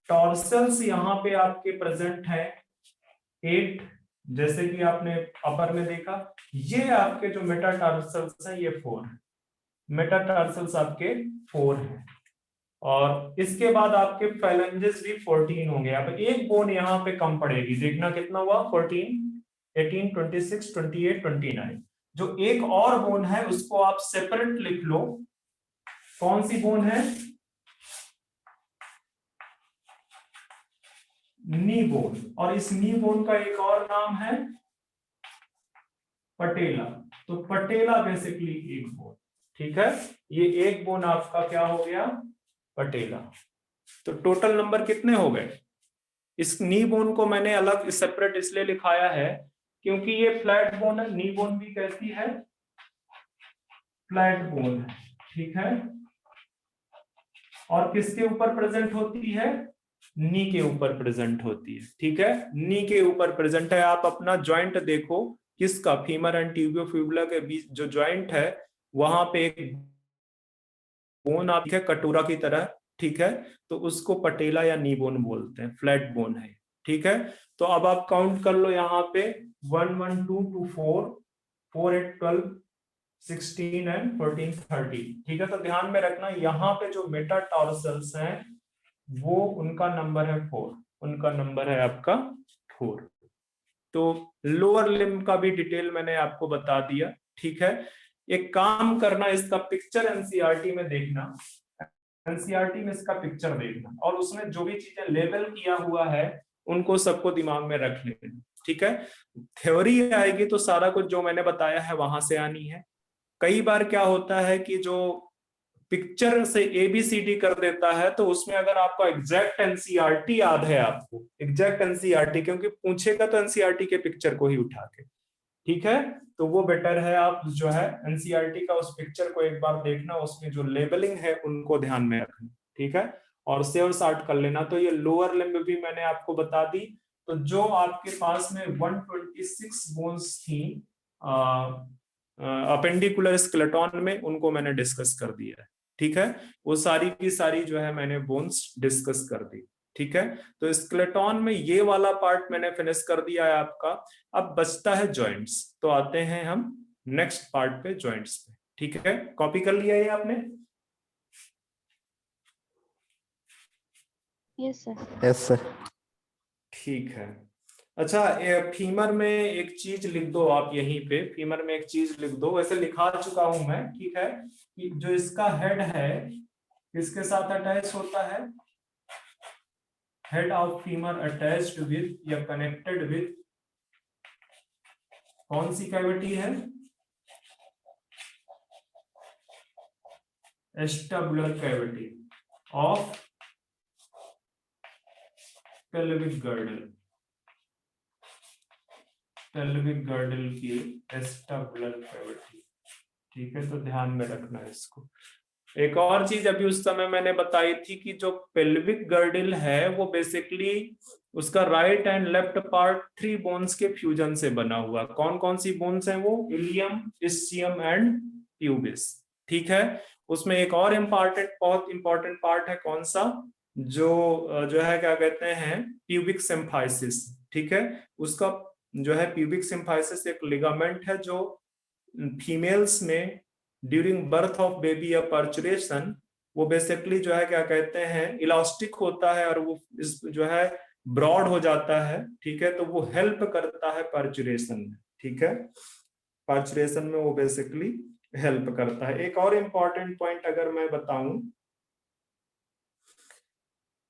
टॉर्सल्स यहाँ पे आपके प्रेजेंट है 8, जैसे कि आपने अपर में देखा। ये आपके जो मेटाटार्सल्स हैं ये 4 है, मेटाटार्सल्स आपके 4 हैं, और इसके बाद आपके फाइलेंजेस भी 14 होंगे। अब एक बोन यहाँ पे कम पड़ेगी, देखना कितना हुआ, 14 18 26 28 29। जो एक और बोन है उसको आप सेपरेट लिख लो, कौन सी बोन है, नी बोन, और इस नी बोन का एक और नाम है पटेला। तो पटेला बेसिकली एक बोन, ठीक है, ये एक बोन आपका क्या हो गया, पटेला। तो टोटल नंबर कितने हो गए। इस नी बोन को मैंने अलग सेपरेट इसलिए लिखाया है क्योंकि ये फ्लैट बोन है, नी बोन भी कैसी है, फ्लैट बोन है, ठीक है, और किसके ऊपर प्रेजेंट होती है, नी के ऊपर प्रेजेंट होती है, ठीक है, नी के ऊपर प्रेजेंट है। आप अपना जॉइंट देखो, किसका, फीमर एंड टिबियोफिबुला के बीच जो जॉइंट है वहां पे एक बोन आप है कटोरा की तरह, ठीक है, तो उसको पटेला या नी बोन बोलते हैं, फ्लैट बोन है, ठीक है। तो अब आप काउंट कर लो यहाँ पे 1 1 2 2 4 4 8 12 16 एंड 14 30, ठीक है। तो ध्यान में रखना यहाँ पे जो मेटाटार्सल्स हैं वो उनका नंबर है 4, उनका नंबर है आपका 4। तो लोअर लिम्ब का भी डिटेल मैंने आपको बता दिया, ठीक है। एक काम करना, इसका पिक्चर एनसीईआरटी में देखना, एनसीईआरटी में इसका पिक्चर देखना, और उसमें जो भी चीजें लेबल किया हुआ है उनको सबको दिमाग में रख लेना, ठीक है। थ्योरी आएगी तो सारा कुछ जो मैंने बताया है वहां से आनी है। कई बार क्या होता है कि जो पिक्चर से एबीसीडी कर देता है, तो उसमें अगर आपका एग्जैक्ट एनसीईआरटी याद है, आपको एग्जैक्ट एनसीईआरटी, क्योंकि पूछेगा तो एनसीईआरटी के पिक्चर को ही उठा के, ठीक है, तो वो बेटर है आप जो है एनसीईआरटी का उस पिक्चर को एक बार देखना, उसमें जो लेबलिंग है उनको ध्यान में रखना, ठीक है। और से और साठ कर लेना। तो ये लोअर लिम्ब भी मैंने आपको बता दी। तो जो आपके पास में 126 बोन्स थी अपेंडिकुलर स्केलेटन में, उनको मैंने डिस्कस कर दिया है। ठीक है, वो सारी की सारी जो है मैंने बोन्स डिस्कस कर दी। ठीक है, तो स्केलेटन में ये वाला पार्ट मैंने फिनिश कर दिया है आपका। अब बचता है जॉइंट्स। तो आते हैं हम नेक्स्ट पार्ट पे, जॉइंट्स पे। ठीक है, कॉपी कर लिया ये आपने? Yes sir. Yes sir. ठीक है। अच्छा, फीमर में एक चीज लिख दो आप यहीं पे, फीमर में एक चीज लिख दो, वैसे लिखा चुका हूं मैं। ठीक है, कि जो इसका हेड है किसके साथ अटैच होता है? Head of femur attached with या कनेक्टेड विद कौन सी कैविटी है? Acetabular cavity of pelvic girdle. Pelvic girdle की एस्टाबुलर कैविटी। ठीक है, तो ध्यान में रखना है इसको। एक और चीज अभी उस समय मैंने बताई थी कि जो पेल्विक गर्डल है वो बेसिकली उसका right and left part 3 bones के फ्यूजन से बना हुआ। कौन कौन सी बोन्स हैं वो? Ilium, ischium and pubis. ठीक है, उसमें एक और इम्पॉर्टेंट, बहुत इंपॉर्टेंट पार्ट है, कौन सा? जो है क्या कहते हैं, प्यूबिक सिम्फाइसिस। ठीक है, उसका जो है प्यूबिक सिम्फाइसिस एक लिगामेंट है जो फीमेल्स में ड्यूरिंग बर्थ ऑफ बेबी या पर्चुरेशन, वो बेसिकली जो है क्या कहते हैं, इलास्टिक होता है और वो इस जो है ब्रॉड हो जाता है। ठीक है, तो वो हेल्प करता है पर्चुरेशन में। ठीक है, पर्चुरेशन में वो बेसिकली हेल्प करता है। एक और इंपॉर्टेंट पॉइंट अगर मैं बताऊं,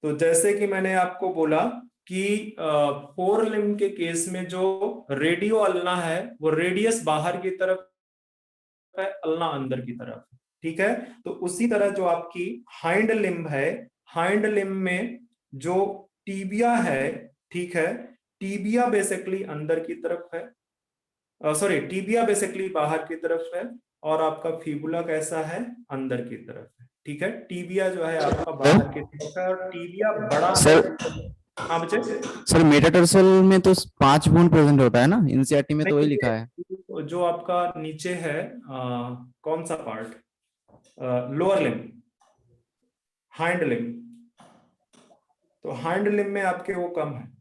तो जैसे कि मैंने आपको बोला कि फोर लिम्ब के केस में जो रेडियो अल्ना है वो रेडियस बाहर की तरफ है, अल्ना अंदर की तरफ। ठीक है, तो उसी तरह जो आपकी हाइंड लिम्ब है, हाइंड लिम्ब में जो टीबिया है, ठीक है, टीबिया बेसिकली अंदर की तरफ है, सॉरी टीबिया बेसिकली बाहर की तरफ है, और आपका फीबुला कैसा है? अंदर की तरफ है। ठीक है, टीबिया जो है आपका बाहर की तरफ है और टीबिया बड़ा है। सर हाँ बच्चे? सर मेटाटार्सल में तो 5 बोन प्रेजेंट होता है ना, एनसीईआरटी में तो वही लिखा है। जो आपका नीचे है कौन सा part? Lower limb, hind limb. तो हाइंड लिम्ब में आपके वो कम है।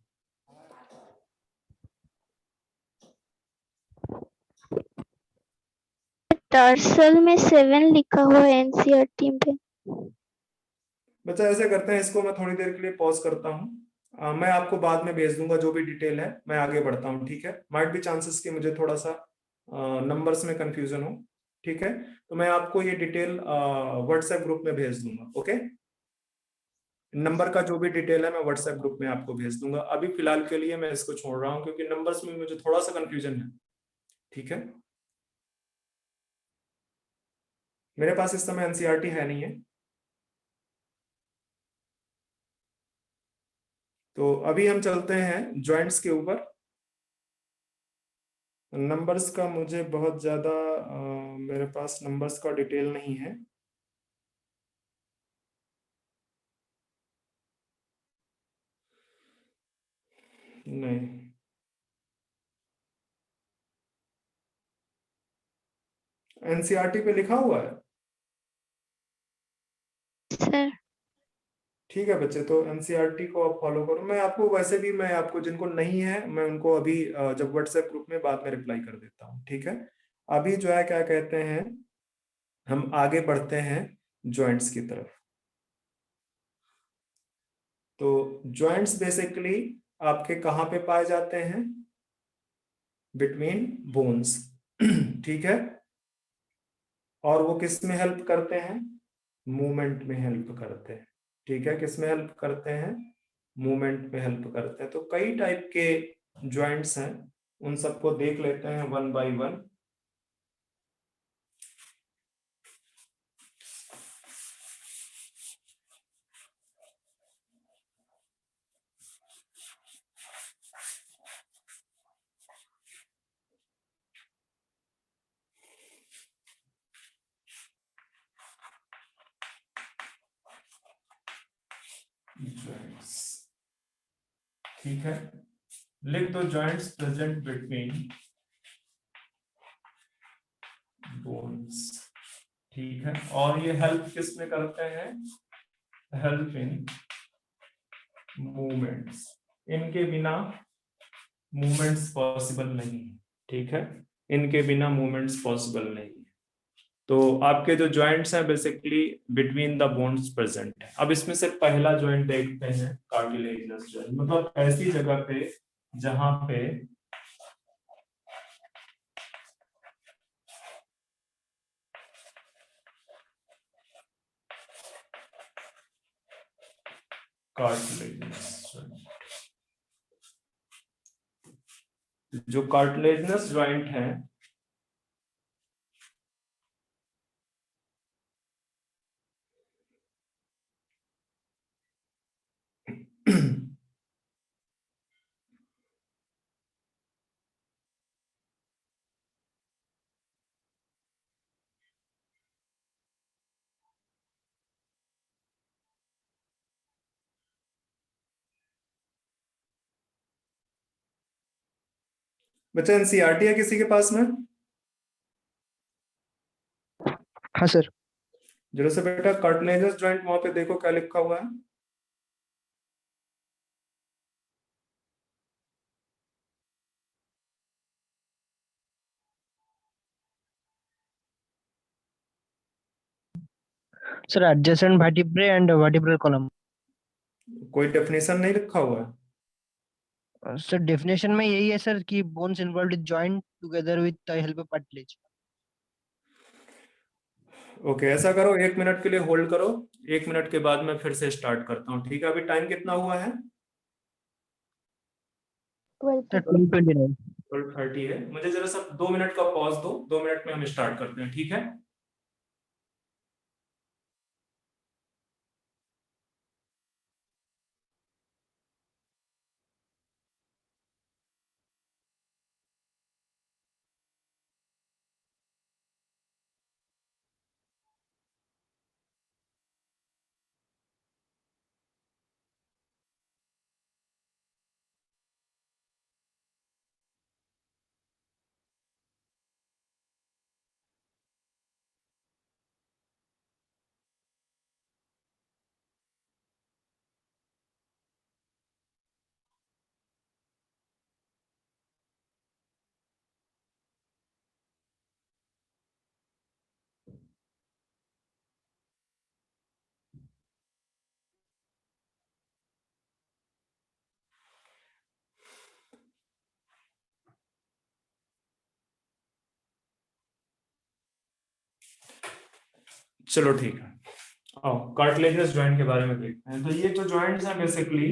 टर्सल में 7 लिखा हुआ है एनसीईआरटी पे। बच्चा ऐसे करते हैं, इसको मैं थोड़ी देर के लिए पॉज करता हूँ। मैं आपको बाद में भेज दूंगा जो भी डिटेल है, मैं आगे बढ़ता हूँ। ठीक है, माइट भी चांसेस कि मुझे थोड़ा सा नंबर्स में कंफ्यूजन हो। ठीक है, तो मैं आपको ये डिटेल व्हाट्सएप ग्रुप में भेज दूंगा। ओके, नंबर का जो भी डिटेल है मैं व्हाट्सएप ग्रुप में आपको भेज दूंगा। अभी फिलहाल के लिए मैं इसको छोड़ रहा हूँ क्योंकि नंबर्स में मुझे थोड़ा सा कंफ्यूजन है। ठीक है, मेरे पास इस समय एनसीईआरटी है नहीं है, तो अभी हम चलते हैं जॉइंट्स के ऊपर। नंबर्स का मुझे बहुत ज्यादा मेरे पास नंबर्स का डिटेल नहीं है। नहीं, एनसीईआरटी पे लिखा हुआ है। सर ठीक है बच्चे, तो एनसीईआरटी को आप फॉलो करो। मैं आपको वैसे भी, मैं आपको जिनको नहीं है मैं उनको अभी जब व्हाट्सएप ग्रुप में बाद में रिप्लाई कर देता हूँ। ठीक है, अभी जो है क्या कहते हैं, हम आगे बढ़ते हैं जॉइंट्स की तरफ। तो जॉइंट्स बेसिकली आपके कहाँ पे पाए जाते हैं? Between bones. ठीक है, और वो किस में हेल्प करते हैं? मूवमेंट में हेल्प करते हैं। ठीक है, किस में हेल्प करते हैं? मूवमेंट में हेल्प करते हैं। तो कई टाइप के जॉइंट्स हैं, उन सबको देख लेते हैं वन बाय वन। joints, ठीक है, लिख दो joints present between bones, ठीक है। और ये हेल्प किस में करते हैं? हेल्प इन मूवमेंट्स, इनके बिना मूवमेंट्स पॉसिबल नहीं है, ठीक है, इनके बिना मूवमेंट्स पॉसिबल नहीं है। तो आपके जो जॉइंट्स हैं basically between the bones present है। अब इसमें से पहला जॉइंट देखते हैं, कार्टिलेजिनस जॉइंट, मतलब ऐसी जगह पे जहां पे कार्टिलेजिनस जॉइंट, जो कार्टिलेजिनस जॉइंट है बच्चा एनसीईआरटी है किसी के पास में? हाँ सर। जरा से बेटा कार्टिलेजिनस जॉइंट वहां पे देखो क्या लिखा हुआ है। Sir adjacent vertebrae and vertebral column. कोई डेफिनेशन नहीं लिखा हुआ है? सर डेफिनेशन में यही है सर कि bones involved with joint together with the help of cartilage. Okay, ऐसा करो 1 मिनट के लिए होल्ड करो, 1 मिनट के बाद मैं फिर से स्टार्ट करता हूँ, ठीक है। अभी टाइम कितना हुआ है? 12:29. 12:30 है। मुझे जरा सा 2 मिनट का पॉज दो, 2 मिनट में हम स्टार्ट करते हैं, ठीक है। चलो ठीक है, आओ कार्टिलेजिनस जॉइंट के बारे में देखते हैं। तो ये जो जॉइंट्स हैं बेसिकली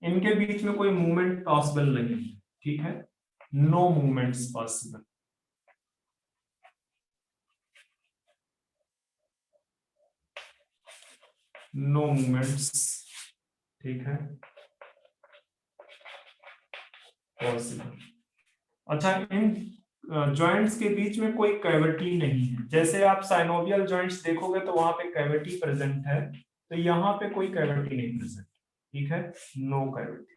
इनके बीच में कोई मूवमेंट पॉसिबल नहीं है, ठीक है, no movements possible. No movements, ठीक है, पॉसिबल। अच्छा, इन जॉइंट्स के बीच में कोई कैविटी नहीं है। जैसे आप साइनोवियल जॉइंट्स देखोगे तो वहां पे कैविटी प्रेजेंट है, तो यहाँ पे कोई कैविटी नहीं प्रेजेंट, ठीक है, नो कैविटी।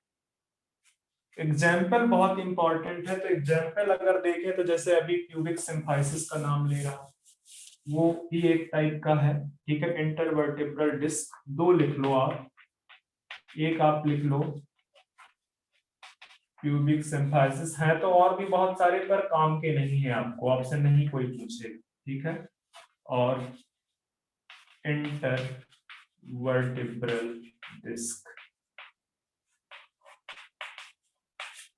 एग्जाम्पल बहुत इंपॉर्टेंट है, तो एग्जाम्पल अगर देखें तो जैसे अभी प्यूबिक सिम्फाइसिस का नाम ले रहा, वो भी एक टाइप का है, ठीक है। इंटरवर्टेब्रल डिस्क 2 लिख लो आप, एक आप लिख लो प्यूबिक सिम्फाइसिस है, तो और भी बहुत सारे पर काम के नहीं है, आपको ऑप्शन नहीं कोई पूछे, ठीक है। और इंटरवर्टेब्रल डिस्क,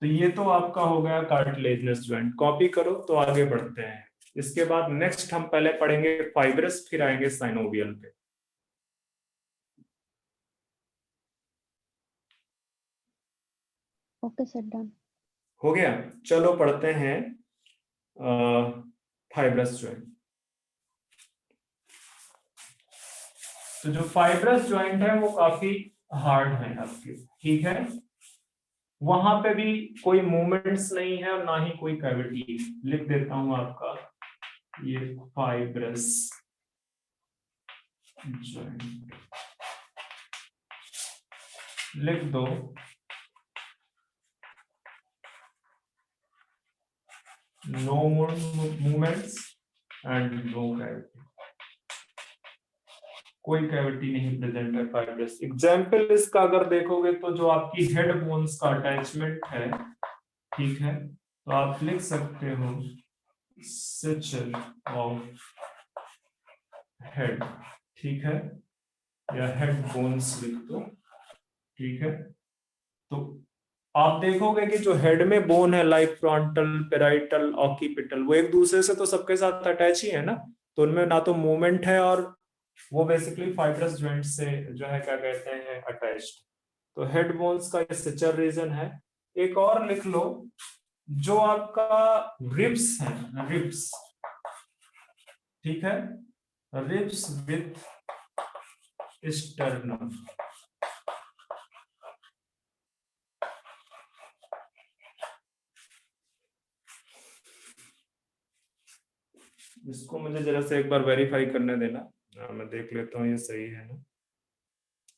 तो ये तो आपका हो गया कार्टिलेजिनस जॉइंट। कॉपी करो तो आगे बढ़ते हैं। इसके बाद नेक्स्ट हम पहले पढ़ेंगे फाइब्रस, फिर आएंगे साइनोवियल पे। Okay sir, done. हो गया, चलो पढ़ते हैं फाइब्रस जॉइंट। तो जो फाइब्रस जॉइंट है वो काफी हार्ड है आपके, ठीक है, वहां पे भी कोई मूवमेंट्स नहीं है और ना ही कोई कैविटी। लिख देता हूं आपका ये फाइब्रस जॉइंट। लिख दो no movements and no cavity, कोई कैविटी नहीं प्रेजेंट है फाइब्रस। एग्जाम्पल इसका अगर देखोगे तो जो आपकी हेड बोन्स का अटैचमेंट है, ठीक है, तो आप लिख सकते हो स्ट्रक्चर ऑफ हेड, ठीक है, या हेड बोन्स लिख दो, ठीक है। तो आप देखोगे कि जो हेड में बोन है लाइक फ्रंटल, पेराइटल, ऑक्सीपिटल, वो एक दूसरे से तो सबके साथ अटैच ही है ना, तो उनमें ना तो मूवमेंट है और वो बेसिकली फाइब्रस जॉइंट से जो है क्या कहते हैं अटैच्ड। तो हेड बोन्स का स्ट्रक्चर रीजन है। एक और लिख लो, जो आपका रिब्स है, रिब्स, ठीक है, रिब्स विथ स्टर्नम, इसको मुझे जरा से एक बार वेरीफाई करने देना। मैं देख लेता हूँ ये सही है ना,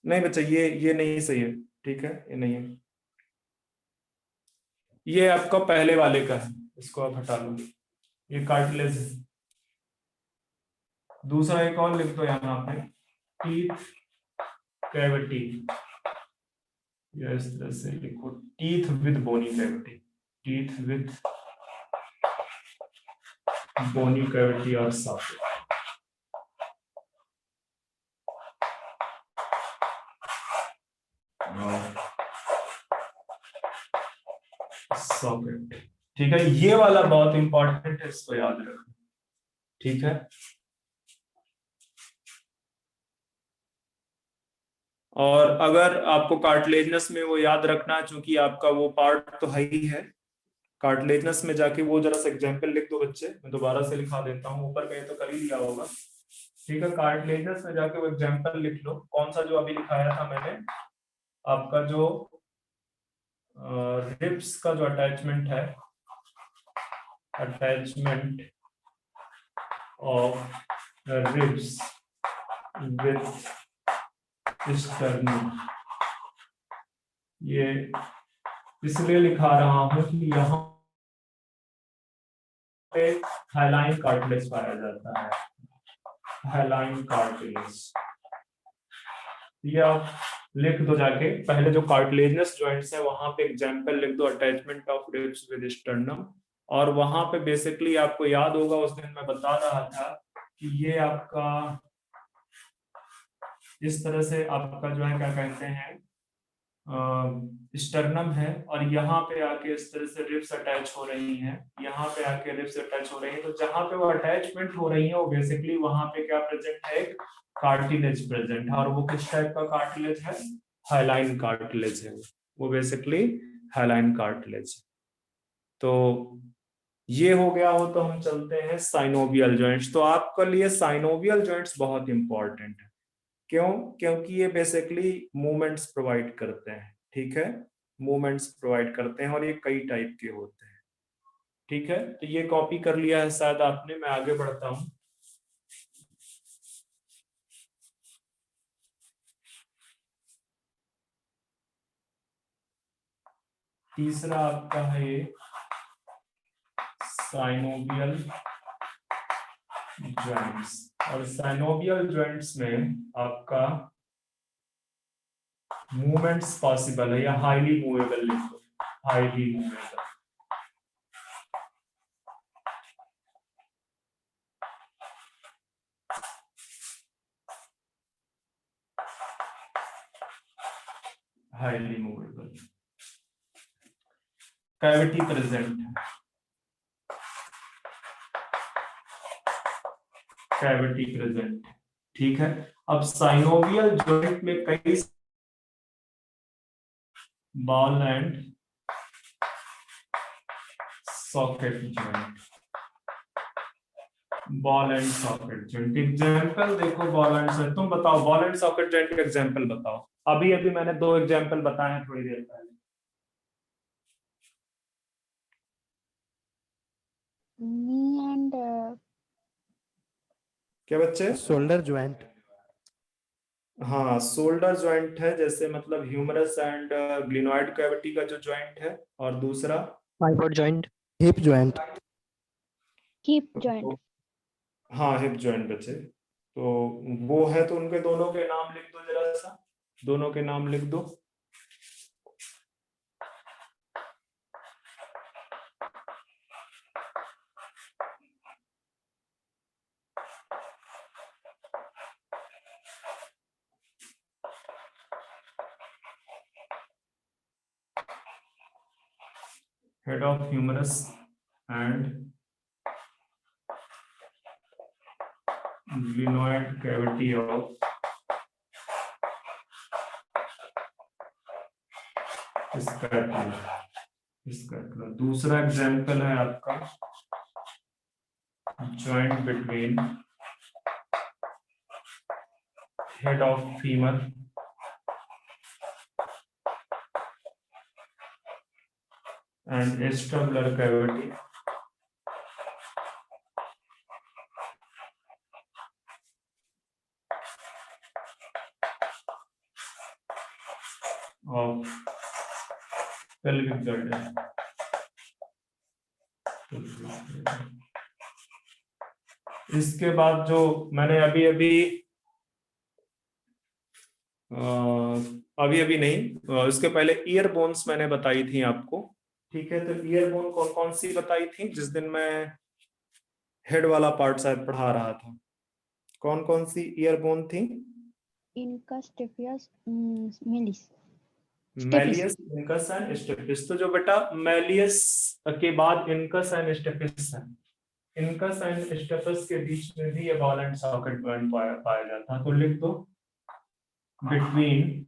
नहीं बच्चा ये नहीं सही है, ठीक है, ये नहीं है, ये आपका पहले वाले का है, इसको आप हटा लो, ये कार्टिलेज है। दूसरा एक और लिख दो यहाँ पे, टीथ कैविटी, या इस तरह से लिखो teeth with bony cavity, teeth with bony cavity और सॉकेट। सॉकेट, ठीक है, ये वाला बहुत इंपॉर्टेंट है, इसको याद रखना, ठीक है। और अगर आपको कार्टिलेजनस में वो याद रखना है, चूंकि आपका वो पार्ट तो है ही है, कार्टिलेजनस में जाके वो जरा सा एग्जांपल लिख दो बच्चे, मैं दोबारा से लिखा देता हूँ, ऊपर कहीं तो कर ही लिया होगा, ठीक है। कार्टिलेजनस में जाके वो एग्जांपल लिख लो, कौन सा जो अभी लिखाया था मैंने, आपका जो रिब्स का जो अटैचमेंट है, attachment of ribs with sternum, ये इसलिए लिखा रहा हूं कि यहाँ पे हाइलाइन कार्टिलेज पाया जाता है, हाइलाइन कार्टिलेज। ये आप लिख दो जाके, पहले जो कार्टिलेजनस जॉइंट्स है वहां पे एग्जांपल लिख दो, attachment of ribs with sternum, और वहां पे बेसिकली आपको याद होगा उस दिन मैं बता रहा था कि ये आपका इस तरह से आपका जो है क्या कहते हैं स्टर्नम है, और यहाँ पे आके इस तरह से रिब्स अटैच हो रही हैं, यहाँ पे आके रिब्स अटैच हो रही हैं, तो जहां पे वो अटैचमेंट हो रही है वो बेसिकली वहां पे क्या प्रेजेंट है, एक कार्टिलेज प्रेजेंट है, और वो किस टाइप का कार्टिलेज है, हाइलाइन कार्टिलेज है, वो बेसिकली हाइलाइन कार्टिलेज। तो ये हो गया हो, तो हम चलते हैं साइनोवियल जॉइंट्स। तो आपके लिए साइनोवियल जॉइंट्स बहुत इंपॉर्टेंट है, क्यों, क्योंकि ये बेसिकली मूवमेंट्स प्रोवाइड करते हैं, ठीक है, मूवमेंट्स प्रोवाइड करते हैं, और ये कई टाइप के होते हैं, ठीक है। तो ये कॉपी कर लिया है शायद आपने, मैं आगे बढ़ता हूं। तीसरा आपका है ये साइनोवियल जॉइंट्स, और साइनोवियल जॉइंट्स में आपका मूवमेंट्स पॉसिबल है, या हाईली मूवेबल लिखो, highly movable, highly movable, cavity present है, कैविटी प्रेजेंट, ठीक है। अब साइनोवियल जॉइंट में कई ball and socket joint, ball and socket joint, example देखो बॉल एंड सॉकेट, तुम बताओ बॉल एंड सॉकेट जॉइंट का एग्जांपल बताओ, अभी अभी मैंने 2 एग्जांपल बताए हैं थोड़ी देर पहले। knee and क्या बच्चे, शोल्डर ज्वाइंट, हाँ शोल्डर जॉइंट है, जैसे मतलब ह्यूमरस एंड ग्लिनोइड कैविटी का जो जॉइंट है, और दूसरा Pivot joint. Hip joint. hip joint, हाँ हिप जॉइंट बचे, तो वो है, तो उनके दोनों के नाम लिख दो जरा सा, दोनों के नाम लिख दो। Head of humerus and glenoid cavity of scapula. दूसरा एग्जांपल है आपका joint between head of femur and acetabular cavity of pelvic girdle। इसके बाद जो मैंने अभी अभी नहीं, इसके पहले ईयर बोन्स मैंने बताई थी आपको, ठीक है। तो ईयर बोन कौन कौन सी बताई थी जिस दिन मैं हेड वाला पार्ट शायद पढ़ा रहा था, कौन कौन सी ईयर बोन थी? incus, stapes, melis, malleus, incus and stapes. तो जो बेटा मैलियस के बाद इनकस एंड स्टेपिस है, इनकस एंड स्टेपिस के बीच में भी ये बॉल एंड सॉकेट जॉइंट पाया जाता है, तो लिख दो बिटवीन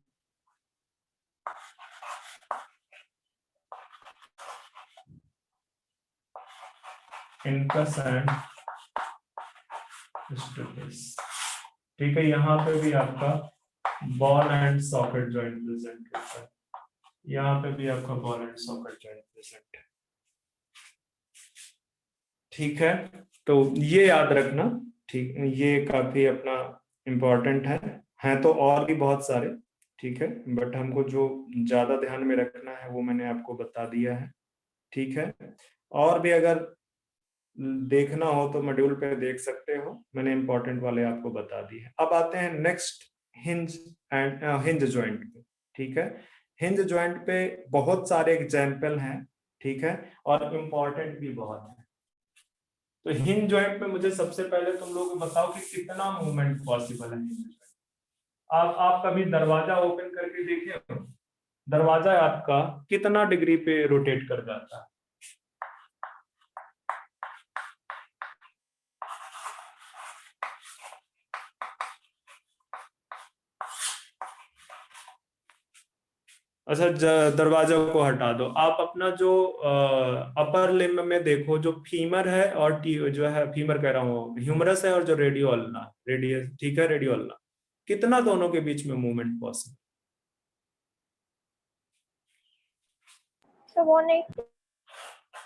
इनकस एंड स्टेपिस, ठीक है। यहाँ पे भी आपका ball and socket joint present होता है, यहाँ पे भी आपका ball and socket joint present है, ठीक है। तो ये याद रखना, ठीक, ये काफी अपना इम्पोर्टेंट है तो और भी बहुत सारे, ठीक है, बट हमको जो ज्यादा ध्यान में रखना है वो मैंने आपको बता दिया है, ठीक है। और भी अगर देखना हो तो मॉड्यूल पे देख सकते हो, मैंने इंपॉर्टेंट वाले आपको बता दिए। अब आते हैं next hinge and hinge joint पे, ठीक है। हिंज जॉइंट पे बहुत सारे एग्जाम्पल हैं, ठीक है, और इम्पोर्टेंट भी बहुत है। तो हिंज जॉइंट में मुझे सबसे पहले तुम लोग बताओ कि कितना मूवमेंट पॉसिबल है हिंज जॉइंट। आप कभी दरवाजा ओपन करके देखे हो, दरवाजा आपका कितना डिग्री पे रोटेट कर जाता है? अच्छा दरवाजा को हटा दो, आप अपना जो अपर लिम्ब में देखो, जो फीमर है और जो है, फीमर कह रहा हूँ, ह्यूमरस है और जो रेडियोल्ना, रेडियस, ठीक है, रेडियोल्ना, कितना दोनों के बीच में मूवमेंट पॉसिबल?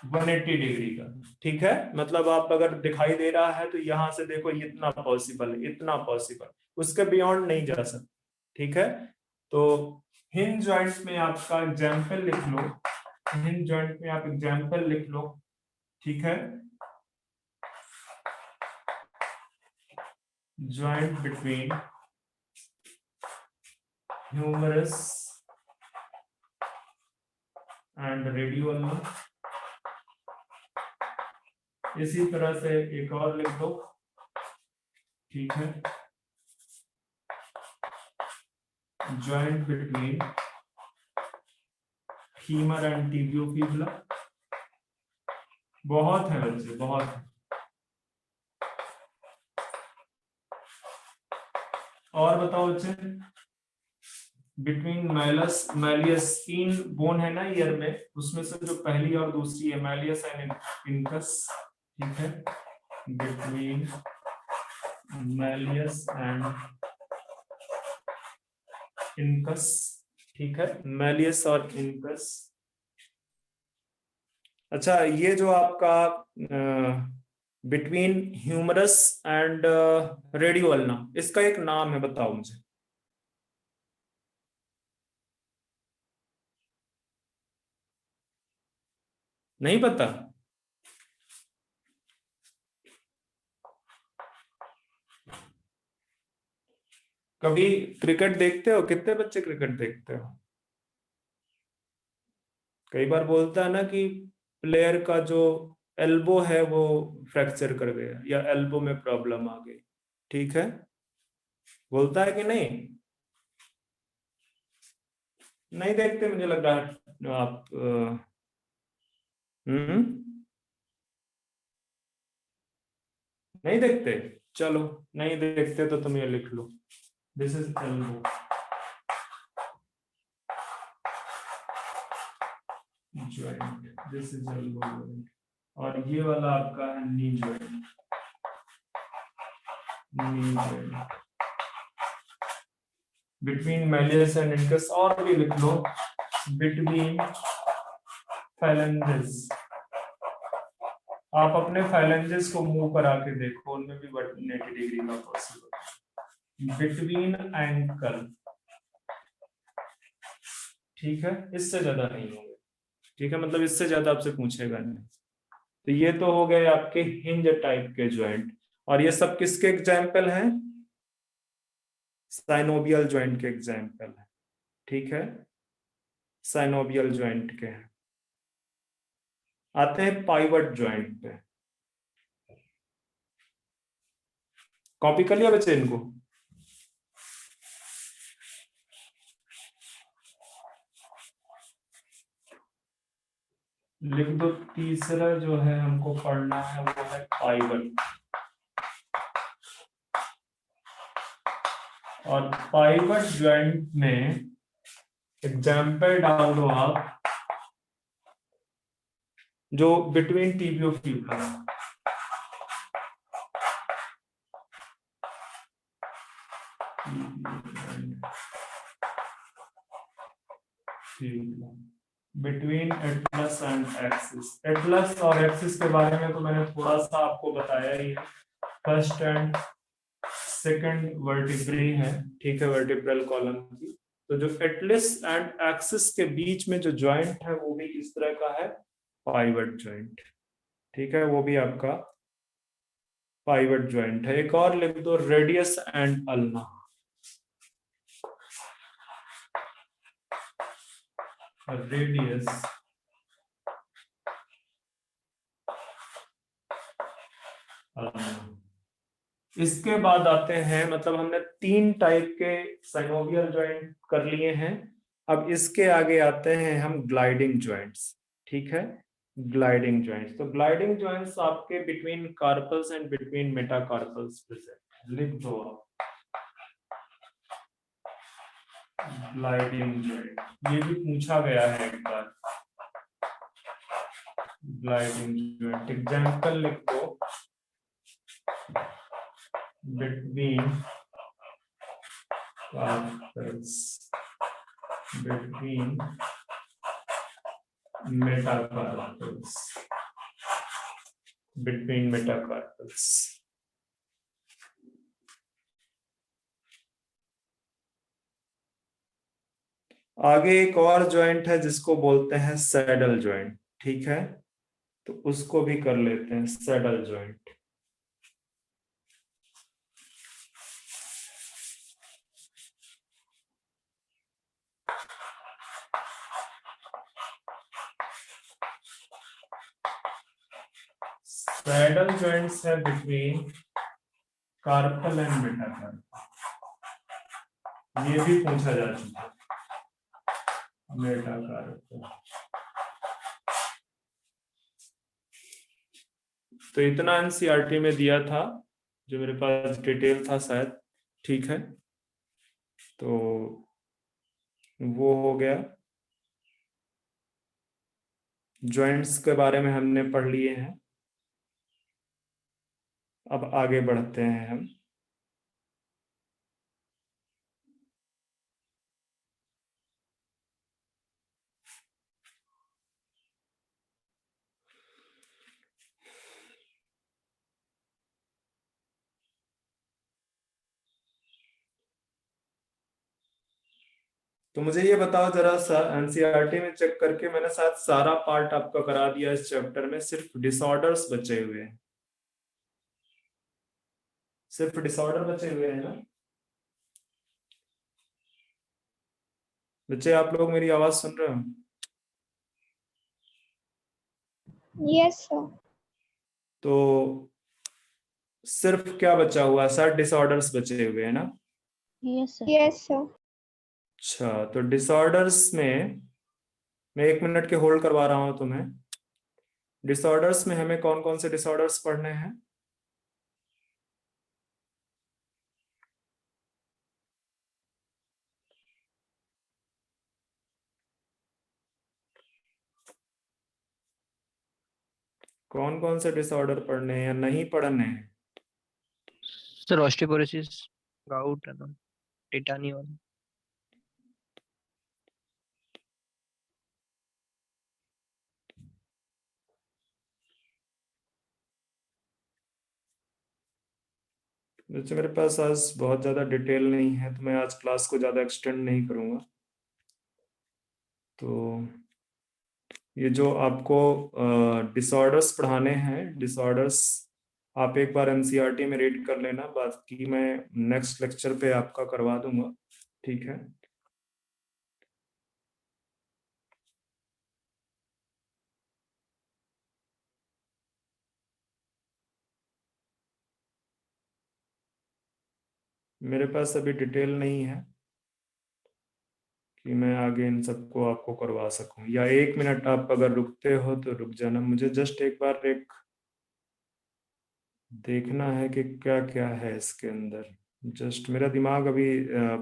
180 डिग्री का, ठीक है। मतलब आप अगर दिखाई दे रहा है तो यहां से देखो इतना पॉसिबल, इतना पॉसिबल, उसके बियॉन्ड नहीं जा सकते, ठीक है। तो हिंज जॉइंट में आपका एग्जाम्पल लिख लो, हिंज जॉइंट में आप एग्जाम्पल लिख लो, ठीक है। Joint between humerus and radioulna, इसी तरह से एक और लिख दो, ठीक है। Joint between femur and tibiofibula. बहुत है बच्चे, बहुत है। और बताओ बच्चे, बिटवीन मैलस, मैलियस, 3 बोन है ना ईयर में, उसमें से जो पहली और दूसरी है मैलियस एंड इनकस, ठीक है, बिटवीन मैलियस एंड इनकस, ठीक है, मैलियस और इनकस। अच्छा ये जो आपका बिटवीन ह्यूमरस एंड रेडियोल्ना, इसका एक नाम है, बताओ मुझे। नहीं पता? कभी क्रिकेट देखते हो? कितने बच्चे क्रिकेट देखते हो? कई बार बोलता है ना कि प्लेयर का जो एल्बो है वो फ्रैक्चर कर गया या एल्बो में प्रॉब्लम आ गई, ठीक है, बोलता है कि नहीं? नहीं देखते मुझे लग रहा है आप नहीं देखते? चलो, नहीं देखते तो तुम ये लिख लो, this is elbow joint, this is elbow joint, और ये वाला आपका है knee joint, knee joint between malleus and incus, और भी लिख लो बिटवीन phalanges। आप अपने phalanges को मूव करा के देखो, उनमें भी 180 डिग्री का पॉसिबल, बिटवीन एंकल, ठीक है, इससे ज्यादा नहीं होंगे, ठीक है, मतलब इससे ज्यादा आपसे पूछेगा नहीं। तो ये तो हो गए आपके हिंज टाइप के ज्वाइंट, और ये सब किसके एग्जाम्पल हैं? साइनोवियल ज्वाइंट के एग्जाम्पल है, ठीक है, साइनोवियल ज्वाइंट के। आते हैं पाइवट ज्वाइंट पे। कॉपी कर लिया बच्चे इनको? लिख दो, तीसरा जो है हमको पढ़ना है वो है पाइवट। और पाइवट ज्वाइंट में एग्जाम्पल डाल दो आप, जो between tibiofibula, between atlas and axis. Atlas और एक्सिस के बारे में तो मैंने थोड़ा सा आपको बताया ही है, फर्स्ट एंड सेकंड वर्टिब्री है, ठीक है, वर्टिब्रल कॉलम की। तो जो एटलस एंड एक्सिस के बीच में जो ज्वाइंट है वो भी इस तरह का है, पाइवट ज्वाइंट, ठीक है, वो भी आपका पाइवट ज्वाइंट है। एक और लिख दो, रेडियस एंड अल्ना। रेडियस इसके बाद आते हैं, मतलब हमने 3 टाइप के साइनोवियल ज्वाइंट कर लिए हैं। अब इसके आगे आते हैं हम ग्लाइडिंग ज्वाइंट्स, ठीक है, ग्लाइडिंग ज्वाइंट्स। तो ग्लाइडिंग ज्वाइंट्स आपके between carpals and between metacarpals present है, लिख दो आप ग्लाइडिंग ज्वाइंट। ये भी पूछा गया है एक बार, ग्लाइडिंग ज्वाइंट एग्जांपल लिख दो, between carpels, between metacarpals, between metacarpals। आगे एक और ज्वाइंट है जिसको बोलते हैं सैडल ज्वाइंट, ठीक है, तो उसको भी कर लेते हैं, सैडल ज्वाइंट। सैडल ज्वाइंट्स है बिटवीन कार्पल एंड मेटाकार्पल, ये भी पूछा जा चुका है, मेटाकार्पल। तो इतना एनसीईआरटी में दिया था, जो मेरे पास डिटेल था शायद, ठीक है, तो वो हो गया। जॉइंट्स के बारे में हमने पढ़ लिए हैं, अब आगे बढ़ते हैं हम। तो मुझे ये बताओ जरा सा, एनसीईआरटी में चेक करके मैंने शायद सारा पार्ट आपका करा दिया इस चैप्टर में, सिर्फ डिसऑर्डर्स बचे हुए हैं, सिर्फ डिसऑर्डर बचे हुए हैं ना बच्चे? आप लोग मेरी आवाज सुन रहे हो? Yes, sir. तो सिर्फ क्या बचा हुआ है? 60 डिसऑर्डर्स बचे हुए हैं ना? Yes, sir. Yes, sir. अच्छा, तो डिसऑर्डर्स में मैं 1 मिनट के होल्ड करवा रहा हूं तुम्हें। डिसऑर्डर्स में हमें कौन कौन से डिसऑर्डर्स पढ़ने हैं? कौन कौन से डिसऑर्डर पढ़ने हैं या नहीं पढ़ने हैं? Sir osteoporosis, gout and tetani और वैसे मेरे पास आज बहुत ज़्यादा डिटेल नहीं है, तो मैं आज क्लास को ज़्यादा एक्सटेंड नहीं करूँगा। तो ये जो आपको डिसऑर्डर्स पढ़ाने हैं, डिसऑर्डर्स आप एक बार एनसीईआरटी में रीड कर लेना, बाकी मैं नेक्स्ट लेक्चर पे आपका करवा दूंगा, ठीक है? मेरे पास अभी डिटेल नहीं है कि मैं आगे इन सबको आपको करवा सकूं, या 1 मिनट आप अगर रुकते हो तो रुक जाना, मुझे जस्ट एक बार एक देखना है कि क्या क्या है इसके अंदर। जस्ट मेरा दिमाग अभी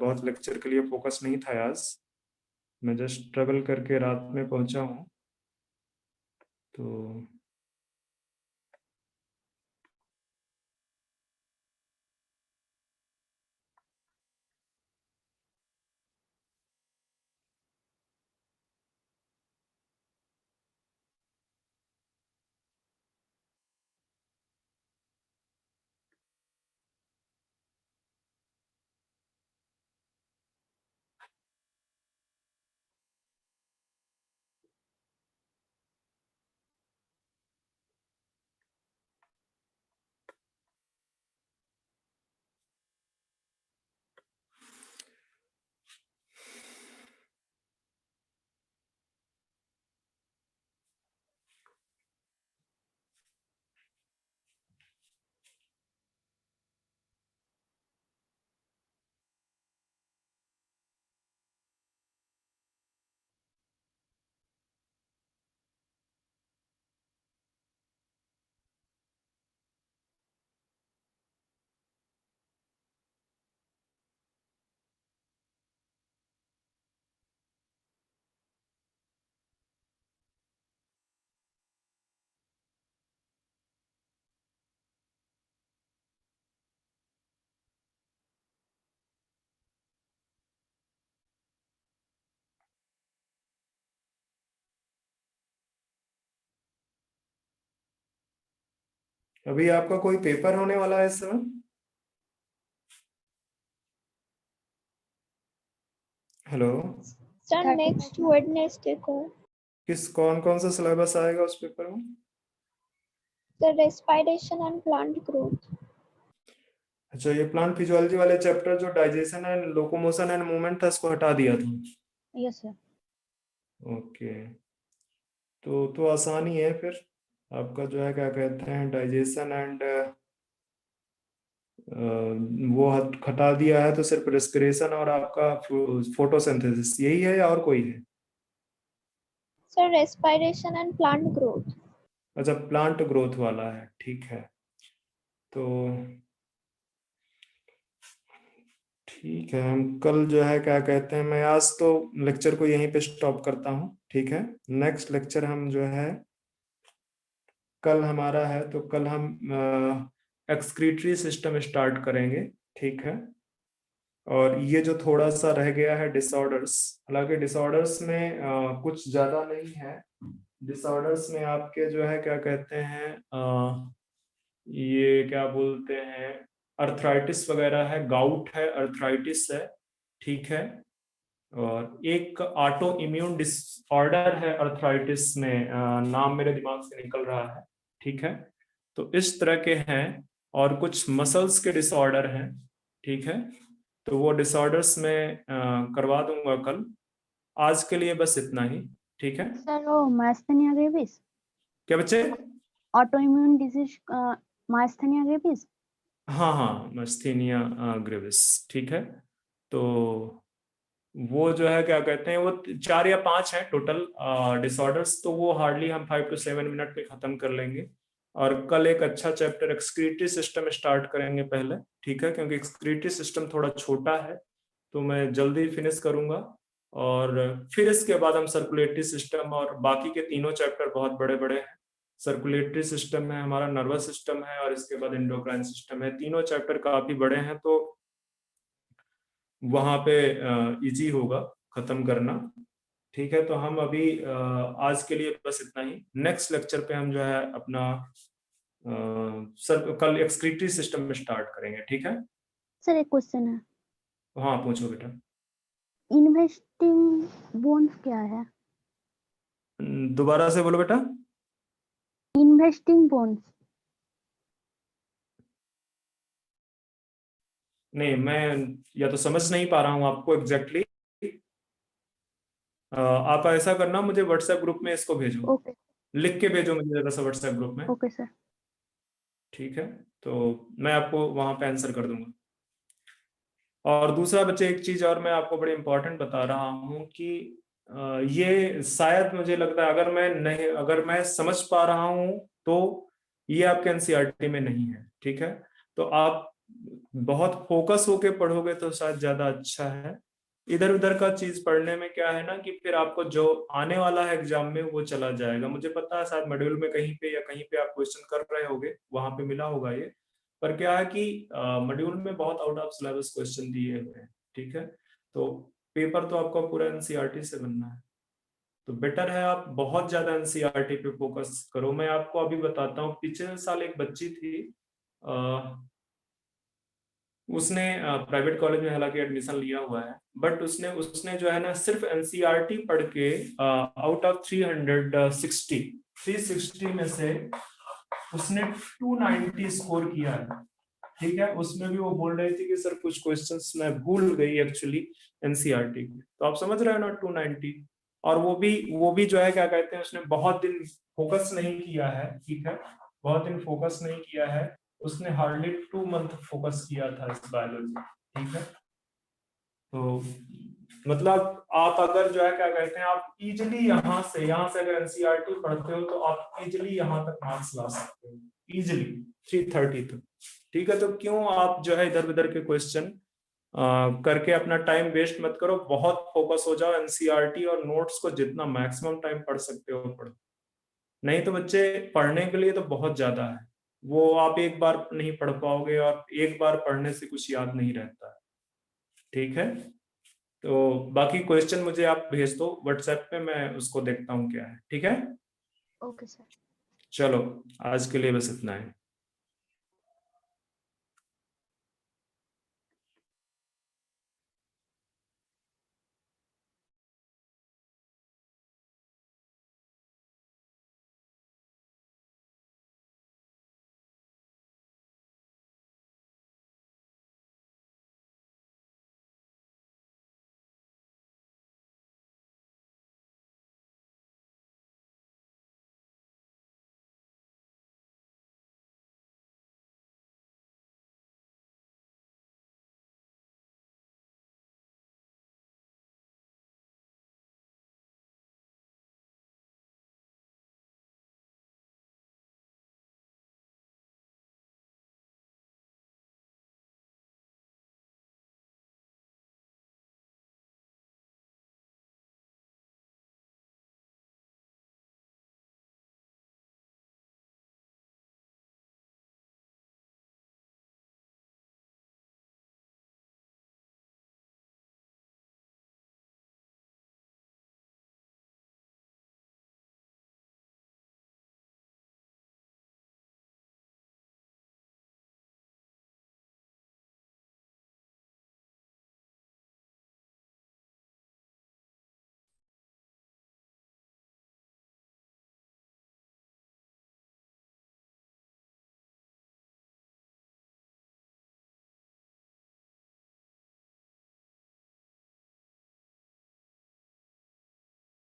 बहुत लेक्चर के लिए फोकस नहीं था आज, मैं जस्ट ट्रेवल करके रात में पहुंचा हूँ। तो अभी आपका कोई पेपर होने वाला है इस समय? हेलो? Sir, next Wednesday को कौन कौन सा सिलेबस आएगा उस पेपर में? the respiration and plant growth. अच्छा, ये प्लांट फिजियोलॉजी वाले चैप्टर जो digestion and locomotion and movement था, इसको हटा दिया था? Yes, sir. ओके, तो आसानी है फिर। आपका जो है क्या कहते हैं, डाइजेशन एंड वो हटा दिया है, तो सिर्फ रेस्पिरेशन और आपका फोटोसिंथेसिस यही है या और कोई है? Sir, respiration and plant growth. अच्छा, प्लांट ग्रोथ वाला है, ठीक है। तो ठीक है, हम कल जो है क्या कहते हैं, मैं आज तो लेक्चर को यहीं पे स्टॉप करता हूँ, ठीक है? नेक्स्ट लेक्चर हम जो है कल हमारा है, तो कल हम एक्सक्रीटरी सिस्टम स्टार्ट करेंगे, ठीक है? और ये जो थोड़ा सा रह गया है डिसऑर्डर्स, हालांकि डिसऑर्डर्स में कुछ ज्यादा नहीं है। डिसऑर्डर्स में आपके जो है क्या कहते हैं, ये क्या बोलते हैं, अर्थराइटिस वगैरह है, गाउट है, अर्थराइटिस है, ठीक है? और एक ऑटो इम्यून डिसऑर्डर है अर्थराइटिस में, नाम मेरे दिमाग से निकल रहा है, ठीक है। तो इस तरह के हैं, और कुछ मसल्स के डिसऑर्डर हैं, ठीक है। तो वो डिसऑर्डर्स में करवा दूंगा कल। आज के लिए बस इतना ही, ठीक है। सर वो मास्थेनिया ग्रेविस, क्या बच्चे? Autoimmune disease myasthenia gravis. हाँ हाँ, मस्थीनिया ग्रेविस, ठीक है। तो वो जो है क्या कहते हैं, वो 4 या 5 हैं टोटल डिसऑर्डर्स, तो वो हार्डली हम 5 to 7 मिनट में खत्म कर लेंगे। और कल एक अच्छा चैप्टर एक्सक्रीटरी सिस्टम स्टार्ट करेंगे पहले, ठीक है, क्योंकि एक्सक्रीटरी सिस्टम थोड़ा छोटा है तो मैं जल्दी फिनिश करूंगा। और फिर इसके बाद हम सर्कुलेटरी सिस्टम, और बाकी के तीनों चैप्टर बहुत बड़े बड़े हैं। सर्कुलेटरी सिस्टम है, हमारा नर्वस सिस्टम है, और इसके बाद एंडोक्राइन सिस्टम है। तीनों चैप्टर काफी बड़े हैं, तो वहां पे इजी होगा खत्म करना, ठीक है। तो हम अभी आज के लिए बस इतना ही। नेक्स्ट लेक्चर पे हम जो है अपना कल एक्सक्रीटरी सिस्टम में स्टार्ट करेंगे, ठीक है। सर एक क्वेश्चन है, हाँ पूछो बेटा। इन्वेस्टिंग बोन्स क्या है? दोबारा से बोलो बेटा। Investing bones. नहीं, मैं या तो समझ नहीं पा रहा हूँ आपको एग्जैक्टली। आप ऐसा करना, मुझे व्हाट्सएप ग्रुप में इसको भेजो, ओके लिख के भेजो मुझे जरा सा व्हाट्सएप ग्रुप में, ओके सर। ठीक है। तो मैं आपको वहां पे आंसर कर दूंगा। और दूसरा बच्चे, एक चीज और मैं आपको बड़ी इंपॉर्टेंट बता रहा हूँ कि ये शायद मुझे लगता है, अगर मैं समझ पा रहा हूँ तो ये आपके एनसीईआरटी में नहीं है, ठीक है। तो आप बहुत फोकस होके पढ़ोगे तो शायद ज्यादा अच्छा है। इधर उधर का चीज पढ़ने में क्या है ना कि फिर आपको जो आने वाला है एग्जाम में वो चला जाएगा। मुझे पता है शायद मॉड्यूल में कहीं पे या कहीं पे आप क्वेश्चन कर रहे होगे, वहां पे मिला होगा ये। पर क्या है कि मॉड्यूल में बहुत आउट ऑफ सिलेबस क्वेश्चन दिए हुए हैं, ठीक है। तो पेपर तो आपका पूरा एनसीईआरटी से बनना है, तो बेटर है आप बहुत ज्यादा एनसीईआरटी पे फोकस करो। मैं आपको अभी बताता हूँ, पिछले साल एक बच्ची थी, उसने प्राइवेट कॉलेज में हालांकि एडमिशन लिया हुआ है, बट उसने उसने जो है ना सिर्फ एनसीईआरटी पढ़ के आउट ऑफ 360 में से उसने 290 स्कोर किया है, ठीक है। उसमें भी वो बोल रही थी कि सर कुछ क्वेश्चंस मैं भूल गई एक्चुअली एनसीईआरटी के, तो आप समझ रहे हो ना 290। और वो भी जो है क्या कहते हैं, उसने बहुत दिन फोकस नहीं किया है, ठीक है, बहुत दिन फोकस नहीं किया है। उसने हार्डली 2 मंथ फोकस किया था इस बायोलॉजी, ठीक है। तो मतलब आप अगर जो है क्या कहते हैं, आप इजिली यहाँ से अगर एनसीईआरटी पढ़ते हो तो आप इजिली यहाँ तक मार्क्स ला सकते हो, इजिली 330 तक, ठीक है। तो क्यों आप जो है इधर उधर के क्वेश्चन करके अपना टाइम वेस्ट मत करो, बहुत फोकस हो जाओ एनसीईआरटी और नोट्स को जितना मैक्सिमम टाइम पढ़ सकते हो पढ़ो। नहीं तो बच्चे पढ़ने के लिए तो बहुत ज्यादा है, वो आप एक बार नहीं पढ़ पाओगे, और एक बार पढ़ने से कुछ याद नहीं रहता है, ठीक है। तो बाकी क्वेश्चन मुझे आप भेज दो व्हाट्सएप पे, मैं उसको देखता हूँ क्या है, ठीक है। Okay sir. चलो आज के लिए बस इतना है।